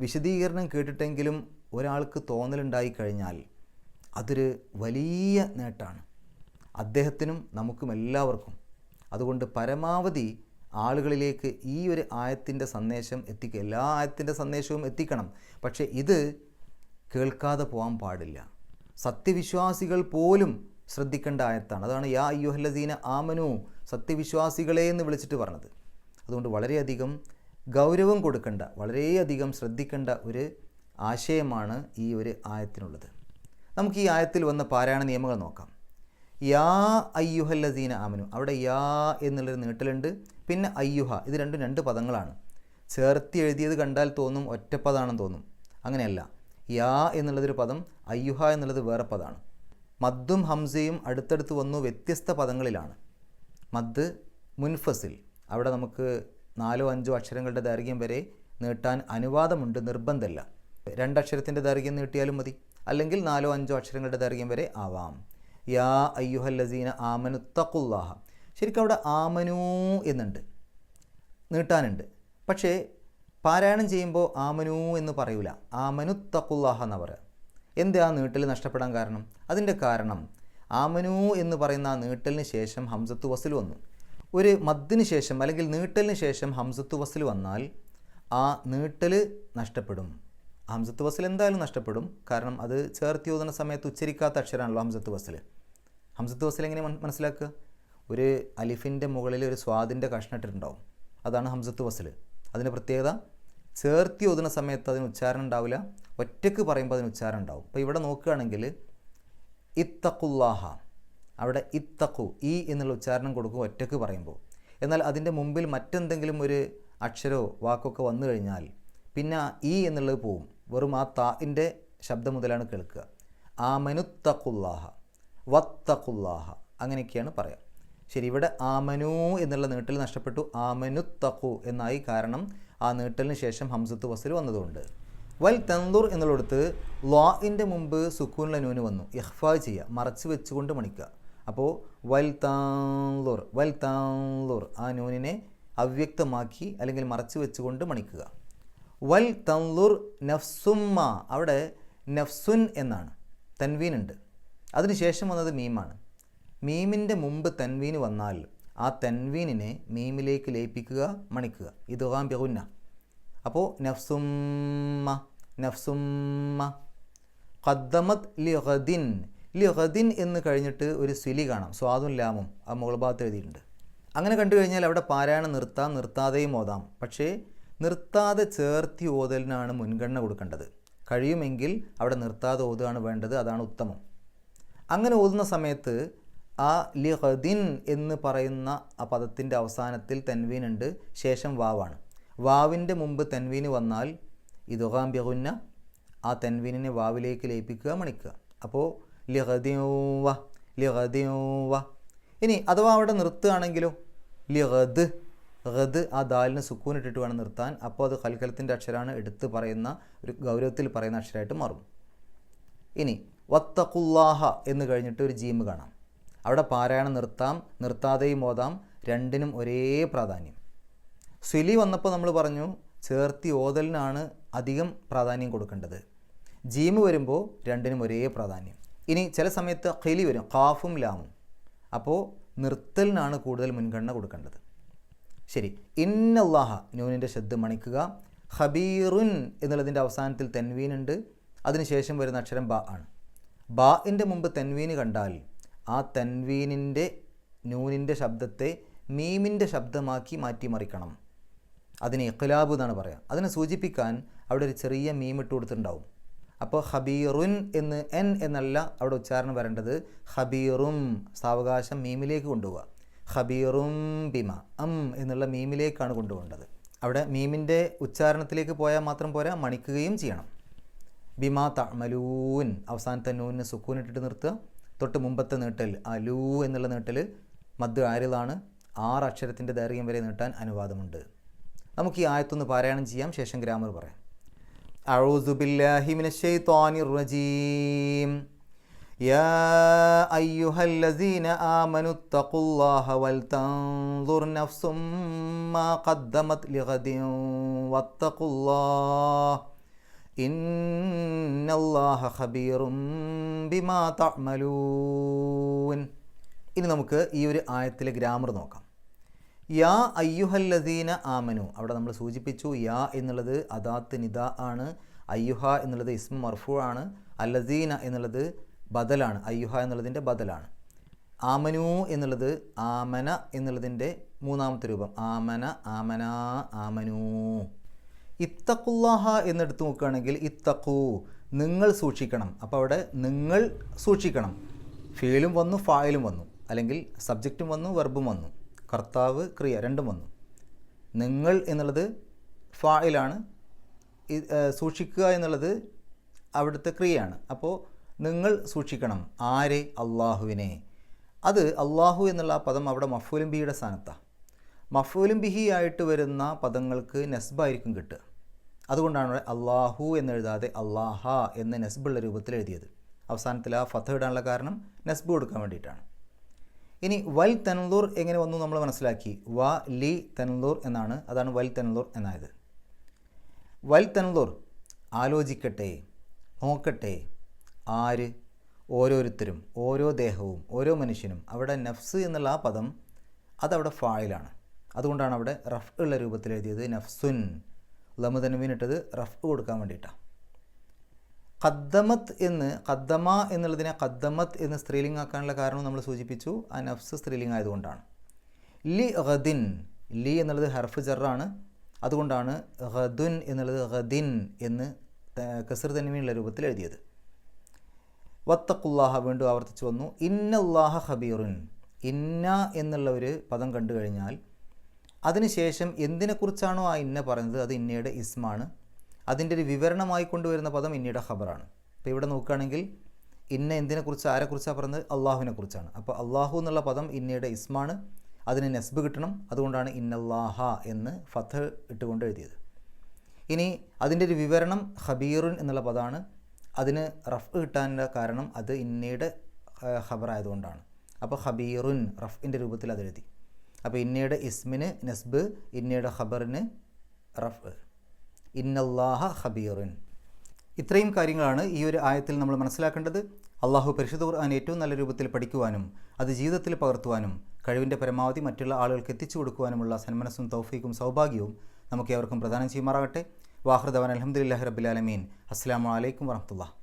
വിശദീകരണം കേട്ടിട്ടെങ്കിലും ഒരാൾക്ക് തോന്നലുണ്ടായി കഴിഞ്ഞാൽ അതൊരു വലിയ നേട്ടമാണ് അദ്ദേഹത്തിനും നമുക്കും എല്ലാവർക്കും. അതുകൊണ്ട് പരമാവധി ആളുകളിലേക്ക് ഈ ഒരു ആയത്തിൻ്റെ സന്ദേശം എത്തിക്കുക. എല്ലാ ആയത്തിൻ്റെ സന്ദേശവും എത്തിക്കണം. പക്ഷേ ഇത് കേൾക്കാതെ പോകാൻ പാടില്ല. സത്യവിശ്വാസികൾ പോലും ശ്രദ്ധിക്കേണ്ട ആയത്താണ്. അതാണ് യാ അയ്യുഹല്ലദീന ആമനു, സത്യവിശ്വാസികളെ എന്ന് വിളിച്ചിട്ട് പറഞ്ഞത്. അതുകൊണ്ട് വളരെയധികം ഗൗരവം കൊടുക്കേണ്ട, വളരെയധികം ശ്രദ്ധിക്കേണ്ട ഒരു ആശയമാണ് ഈ ഒരു ആയത്തിനുള്ളത്. നമുക്ക് ഈ ആയത്തിൽ വന്ന പാരായണ നിയമങ്ങൾ നോക്കാം. യാ അയ്യുഹല്ലദീന ആമനു, അവിടെ യാ എന്നുള്ളൊരു നീട്ടലുണ്ട്, പിന്നെ അയ്യുഹ, ഇത് രണ്ടും രണ്ട് പദങ്ങളാണ്. ചേർത്തി എഴുതിയത് കണ്ടാൽ തോന്നും ഒറ്റപ്പദാണെന്ന് തോന്നും. അങ്ങനെയല്ല. യാ എന്നുള്ളതൊരു പദം, അയ്യുഹ എന്നുള്ളത് വേറെ പദമാണ്. മദ്ദും ഹംസയും അടുത്തടുത്ത് വന്നു വ്യത്യസ്ത പദങ്ങളിലാണ്. മദ് മുൻഫസിൽ, അവിടെ നമുക്ക് 4-5 അക്ഷരങ്ങളുടെ ദൈർഘ്യം വരെ നീട്ടാൻ അനുവാദമുണ്ട്, നിർബന്ധമല്ല. 2 അക്ഷരത്തിൻ്റെ ദൈർഘ്യം നീട്ടിയാലും മതി, അല്ലെങ്കിൽ 4-5 അക്ഷരങ്ങളുടെ ദൈർഘ്യം വരെ ആവാം. യാ അയ്യുഹല്ലസീന ആമനു തഖുല്ലാഹ, ശരിക്കും അവിടെ ആമനു എന്നുണ്ട്, നീട്ടാനുണ്ട്. പക്ഷേ പാരായണം ചെയ്യുമ്പോൾ ആമനു എന്ന് പറയൂല, ആമനു തഖുല്ലാഹ എന്നാണ് പറയുക. എന്താ ആ നീട്ടൽ നഷ്ടപ്പെടാൻ കാരണം? അതിൻ്റെ കാരണം ആമനു എന്ന് പറയുന്ന ആ നീട്ടലിന് ശേഷം ഹംസത്തു വസ്ൽ വന്നു. ഒരു മദ്ദിന് ശേഷം അല്ലെങ്കിൽ നീട്ടലിന് ശേഷം ഹംസത്തു വസ്ൽ വന്നാൽ ആ നീട്ടൽ നഷ്ടപ്പെടും. ഹംസത്തു വസ്ൽ എന്തായാലും നഷ്ടപ്പെടും. കാരണം അത് ചേർത്തി ഓതുന്ന സമയത്ത് ഉച്ചരിക്കാത്ത അക്ഷരമാണല്ലോ ഹംസത്തു വസ്ൽ. ഹംസത്തു വസ്ൽ എങ്ങനെ മനസ്സിലാക്കുക? ഒരു അലിഫിൻ്റെ മുകളിൽ ഒരു സ്വാദിൻ്റെ കഷ്ണിട്ടിട്ടുണ്ടാവും, അതാണ് ഹംസത്തു വസ്ൽ. അതിൻ്റെ പ്രത്യേകത ചേർത്തി ഓതുന്ന സമയത്ത് അതിന് ഉച്ചാരണം ഉണ്ടാവില്ല, ഒറ്റയ്ക്ക് പറയുമ്പോൾ അതിന് ഉച്ചാരണം ഉണ്ടാവും. അപ്പോൾ ഇവിടെ നോക്കുകയാണെങ്കിൽ ഇത്തഖുല്ലാഹ, അവിടെ ഇത്തഖു ഈ എന്നുള്ള ഉച്ചാരണം കൊടുക്കും ഒറ്റയ്ക്ക് പറയുമ്പോൾ. എന്നാൽ അതിൻ്റെ മുമ്പിൽ മറ്റെന്തെങ്കിലും ഒരു അക്ഷരമോ വാക്കൊക്കെ വന്നു കഴിഞ്ഞാൽ പിന്നെ ഈ എന്നുള്ളത് പോവും, വെറും ആ താഇൻ്റെ ശബ്ദം മുതലാണ് കേൾക്കുക. ആമനുത്തഖുല്ലാഹ വത്തഖുല്ലാഹ അങ്ങനെയൊക്കെയാണ് പറയാം. ശരി, ഇവിടെ ആമനു എന്നുള്ള നീട്ടൽ നഷ്ടപ്പെട്ടു, ആമനുത്തഖു എന്നായി. കാരണം ആ നീട്ടലിന് ശേഷം ഹംസത്ത് വസ്ൽ വന്നതുകൊണ്ട്. വൽ തൻദുർ എന്നുള്ളിടത്ത് ലാഇൻ്റെ മുമ്പ് സുക്കൂനുള്ള നൂന് വന്നു, ഇഖ്ഫാ ചെയ്യുക, മറച്ച് വെച്ചുകൊണ്ട് മണിക്കുക. അപ്പോൾ വൽ തൻദുർ, വൽ തൻദുർ, ആ നൂനിനെ അവ്യക്തമാക്കി അല്ലെങ്കിൽ മറച്ച് വെച്ചുകൊണ്ട് മണിക്കുക. വൽ തൻദുർ നഫ്സുമ്മ, അവിടെ നഫ്സുൻ എന്നാണ്, തൻവീനുണ്ട്. അതിനുശേഷം വന്നത് മീമാണ്. മീമിൻ്റെ മുമ്പ് തൻവീന് വന്നാൽ ആ തൻവീനിനെ മീമിലേക്ക് ലയിപ്പിക്കുക, മണിക്കുക. ഇദ്ഗാം ബിഗുന്ന. അപ്പോൾ നഫ്സുമ്മ, നഫ്സുമ്മ. ഖദ്ദമത് ലിഗദിൻ, ലിഗദിൻ എന്ന് കഴിഞ്ഞിട്ട് ഒരു സ്വിലി കാണാം, സ്വാദും ലാമും ആ മുകൾ ഭാഗത്ത് എഴുതിയിട്ടുണ്ട്. അങ്ങനെ കണ്ടു കഴിഞ്ഞാൽ അവിടെ പാരായണം നിർത്താം, നിർത്താതെയും ഓതാം. പക്ഷേ നിർത്താതെ ചേർത്തി ഓതലിനാണ് മുൻഗണന കൊടുക്കേണ്ടത്. കഴിയുമെങ്കിൽ അവിടെ നിർത്താതെ ഓതുകയാണ് വേണ്ടത്, അതാണ് ഉത്തമം. അങ്ങനെ ഓതുന്ന സമയത്ത് ആ ലിഗദിൻ എന്ന് പറയുന്ന ആ പദത്തിൻ്റെ അവസാനത്തിൽ തൻവീനുണ്ട്, ശേഷം വാവാണ്. വാവിൻ്റെ മുമ്പ് തൻവീന് വന്നാൽ ഇദ്ഗാം ബിഗുന്ന, ആ തൻവീനിനെ വാവിലേക്ക് ലയിപ്പിക്കുക, മണിക്കുക. അപ്പോൾ ലിഗദിവ, ലിഗദിവ. ഇനി അഥവാ അവിടെ നിർത്തുകയാണെങ്കിലോ ലിഗദ്, ഗദ് ആ ദാലിന് സുക്കൂൻ ഇട്ടിട്ട് വേണം നിർത്താൻ. അപ്പോൾ അത് ഖൽഖലത്തിൻ്റെ അക്ഷരമാണ്, എടുത്ത് പറയുന്ന ഒരു ഗൗരവത്തിൽ പറയുന്ന അക്ഷരമായിട്ട് മാറും. ഇനി വത്തഖുല്ലാഹ എന്ന് കഴിഞ്ഞിട്ട് ഒരു ജീമ് കാണാം. അവിടെ പാരായണം നിർത്താം, നിർത്താതെയും ഓതാം, രണ്ടിനും ഒരേ പ്രാധാന്യം. സ്വിലി വന്നപ്പോൾ നമ്മൾ പറഞ്ഞു ചേർത്തി ഓതലിനാണ് അധികം പ്രാധാന്യം കൊടുക്കേണ്ടത്. ജീമ് വരുമ്പോൾ രണ്ടിനും ഒരേ പ്രാധാന്യം. ഇനി ചില സമയത്ത് ഖിലി വരും, ഖാഫും ലാമും, അപ്പോൾ നിർത്തലിനാണ് കൂടുതൽ മുൻഗണന കൊടുക്കേണ്ടത്. ശരി, ഇന്നല്ലാഹ നൂനിൻ്റെ ശബ്ദം മണിക്കുക. ഖബീറുൻ എന്നുള്ളതിൻ്റെ അവസാനത്തിൽ തെൻവീനുണ്ട്, അതിനുശേഷം വരുന്ന അക്ഷരം ബ ആണ്. ബാഇൻ്റെ മുമ്പ് തെൻവീന് കണ്ടാൽ ആ തെൻവീനിൻ്റെ നൂനിൻ്റെ ശബ്ദത്തെ മീമിൻ്റെ ശബ്ദമാക്കി മാറ്റിമറിക്കണം. അതിന് ഇഖ്ലാബ് എന്നാണ് പറയുക. അതിനെ സൂചിപ്പിക്കാൻ അവിടെ ഒരു ചെറിയ മീം ഇട്ട് കൊടുത്തിട്ടുണ്ടാവും. അപ്പോൾ ഖബീറുൻ എന്ന് എൻ എന്നല്ല അവിടെ ഉച്ചാരണം വരേണ്ടത്, ഖബീറും സാവകാശം മീമിലേക്ക് കൊണ്ടുപോവുക. ഖബീറും ബിമ എന്നുള്ള മീമിലേക്കാണ് കൊണ്ടുപോകേണ്ടത്. അവിടെ മീമിൻ്റെ ഉച്ചാരണത്തിലേക്ക് പോയാൽ മാത്രം പോരാ, മണിക്കുകയും ചെയ്യണം. ബിമാ തഅമലൂൻ അവസാനത്തെ നൂനിന് സുക്കൂൻ ഇട്ടിട്ട് നിർത്തുക. തൊട്ട് മുമ്പത്തെ നീട്ടൽ അലൂ എന്നുള്ള നീട്ടൽ മദ് ആരിലാണ്, 6 അക്ഷരത്തിൻ്റെ ദൈർഘ്യം വരെ നീട്ടാൻ അനുവാദമുണ്ട്. നമുക്ക് ഈ ആയത്തൊന്ന് പാരായണം ചെയ്യാം, ശേഷം ഗ്രാമർ പറയാം. അഊസു ബില്ലാഹി മിനശ് ശൈത്വാനിർ റജീം. യാ അയ്യുഹല്ലസീന ആമനുത്തഖുല്ലാഹ വൽ തൻദുർ നഫ്സും മാ ഖദ്ദമത് ലിഗദിൻ വത്തഖുല്ലാഹ ഇന്നല്ലാഹ ഖബീറും ബിമാ തഅമലൂൻ. ഇനി നമുക്ക് ഈ ഒരു ആയത്തിലെ ഗ്രാമർ നോക്കാം. യാ അയ്യുഹല്ലദീന ആമനു, അവിടെ നമ്മൾ സൂചിപ്പിച്ചു യാ എന്നുള്ളത് അദാത്ത് നിദാ ആണ്, അയ്യുഹ എന്നുള്ളത് ഇസ്മു മർഫൂ ആണ്, അല്ലദീന എന്നുള്ളത് ബദലാണ്, അയ്യുഹ എന്നുള്ളതിൻ്റെ ബദലാണ്. ആമനു എന്നുള്ളത് ആമന എന്നുള്ളതിൻ്റെ മൂന്നാമത്തെ രൂപം, ആമന, ആമന, ആമനു. ഇത്തഖുല്ലാഹ എന്നെടുത്ത് നോക്കുകയാണെങ്കിൽ ഇത്തഖു നിങ്ങൾ സൂക്ഷിക്കണം. അപ്പോൾ അവിടെ നിങ്ങൾ സൂക്ഷിക്കണം, ഫീലും വന്നു ഫായിലും വന്നു, അല്ലെങ്കിൽ സബ്ജക്റ്റും വന്നു വെർബും വന്നു, കർത്താവ് ക്രിയ രണ്ടും വന്നു. നിങ്ങൾ എന്നുള്ളത് ഫായിലാണ്, സൂക്ഷിക്കുക എന്നുള്ളത് അവിടുത്തെ ക്രിയയാണ്. അപ്പോൾ നിങ്ങൾ സൂക്ഷിക്കണം ആരെ? അള്ളാഹുവിനെ. അത് അള്ളാഹു എന്നുള്ള പദം അവിടെ മഫ്ഊലും ബിഹിയുടെ സ്ഥാനത്താണ്. മഫ്ഊലും ബിഹി ആയിട്ട് വരുന്ന പദങ്ങൾക്ക് നെസ്ബായിരിക്കും കിട്ടുക. അതുകൊണ്ടാണ് അള്ളാഹു എന്നെഴുതാതെ അള്ളാഹ എന്ന നെസ്ബുള്ള രൂപത്തിൽ എഴുതിയത്. അവസാനത്തിൽ ആ ഫത്ത് ഇടാനുള്ള കാരണം നെസ്ബ് കൊടുക്കാൻ വേണ്ടിയിട്ടാണ്. ഇനി വൽ തൻദുർ എങ്ങനെ വന്നു നമ്മൾ മനസ്സിലാക്കി. വ ലി തൻദുർ എന്നാണ്, അതാണ് വൽ തൻദുർ എന്നായത്. വൽ തൻദുർ ആലോചിക്കട്ടെ, നോക്കട്ടെ. ആര്? ഓരോരുത്തരും, ഓരോ ദേഹവും, ഓരോ മനുഷ്യനും. അവിടെ നഫ്സ് എന്നുള്ള ആ പദം അതവിടെ ഫായിലാണ്. അതുകൊണ്ടാണ് അവിടെ റഫ് ഉള്ള രൂപത്തിൽ എഴുതിയത്. നഫ്സുൻ ലമു തൻവീനിട്ടത് റഫ് കൊടുക്കാൻ വേണ്ടിയിട്ടാണ്. ഖദ്ദമത്ത് എന്ന് ഖദ്ദമ എന്നുള്ളതിനെ ഖദ്ദമത്ത് എന്ന് സ്ത്രീലിംഗ് ആക്കാനുള്ള കാരണം നമ്മൾ സൂചിപ്പിച്ചു, ആ നഫ്സ് സ്ത്രീലിംഗ് ആയതുകൊണ്ടാണ്. ലി ഗദിൻ, ലി എന്നുള്ളത് ഹർഫ് ജറാണ്, അതുകൊണ്ടാണ് ഗദുൻ എന്നുള്ളത് ഗദിൻ എന്ന് കസ്ർ തൻവീനുള്ള രൂപത്തിൽ എഴുതിയത്. വത്തഖുല്ലാഹ വീണ്ടും ആവർത്തിച്ച് വന്നു. ഇന്നല്ലാഹ ഖബീറുൻ, ഇന്ന എന്നുള്ള ഒരു പദം കണ്ടു കഴിഞ്ഞാൽ അതിനുശേഷം എന്തിനെക്കുറിച്ചാണോ ആ ഇന്ന പറയുന്നത് അത് ഇന്നയുടെ ഇസ്മാണ്. അതിൻ്റെ ഒരു വിവരണമായി കൊണ്ടുവരുന്ന പദം ഇന്നയുടെ ഖബറാണ്. അപ്പോൾ ഇവിടെ നോക്കുകയാണെങ്കിൽ ഇന്ന എന്തിനെക്കുറിച്ച് ആരെക്കുറിച്ചാണ് പറയുന്നത്? അള്ളാഹുവിനെ കുറിച്ചാണ്. അപ്പോൾ അള്ളാഹു എന്നുള്ള പദം ഇന്നയുടെ ഇസ്മാണ്, അതിന് നെസ്ബ് കിട്ടണം. അതുകൊണ്ടാണ് ഇന്നല്ലാഹ എന്ന് ഫത്ത് ഇട്ടുകൊണ്ട് എഴുതിയത്. ഇനി അതിൻ്റെ ഒരു വിവരണം ഖബീറുൻ എന്നുള്ള പദമാണ്. അതിന് റഫ് കിട്ടാനുള്ള കാരണം അത് ഇന്നയുടെ ഖബറായതുകൊണ്ടാണ്. അപ്പോൾ ഖബീറുൻ റഫിൻ്റെ രൂപത്തിൽ അതെഴുതി. അപ്പോൾ ഇന്നയുടെ ഇസ്മിന് നെസ്ബ്, ഇന്നയുടെ ഖബറിന് റഫ്. ഇന്നല്ലാഹ ഖബീറുൻ. ഇത്രയും കാര്യങ്ങളാണ് ഈ ഒരു ആയത്തിൽ നമ്മൾ മനസ്സിലാക്കേണ്ടത്. അള്ളാഹു പരിശുദ്ധ ഖുർആൻ ഏറ്റവും നല്ല രൂപത്തിൽ പഠിക്കുവാനും അത് ജീവിതത്തിൽ പകർത്തുവാനും കഴിവിൻ്റെ പരമാവധി മറ്റുള്ള ആളുകൾക്ക് എത്തിച്ചു കൊടുക്കുവാനുമുള്ള സന്മനസ്സും തൗഫീക്കും സൗഭാഗ്യവും നമുക്ക് ഏവർക്കും പ്രദാനം ചെയ്യുമാറാകട്ടെ. വാഖിർ ദഅ്വാനാ അൽഹംദുലില്ലാഹി റബ്ബിൽ ആലമീൻ. അസ്സലാമു അലൈക്കും വറഹ്മത്തുള്ളാഹി.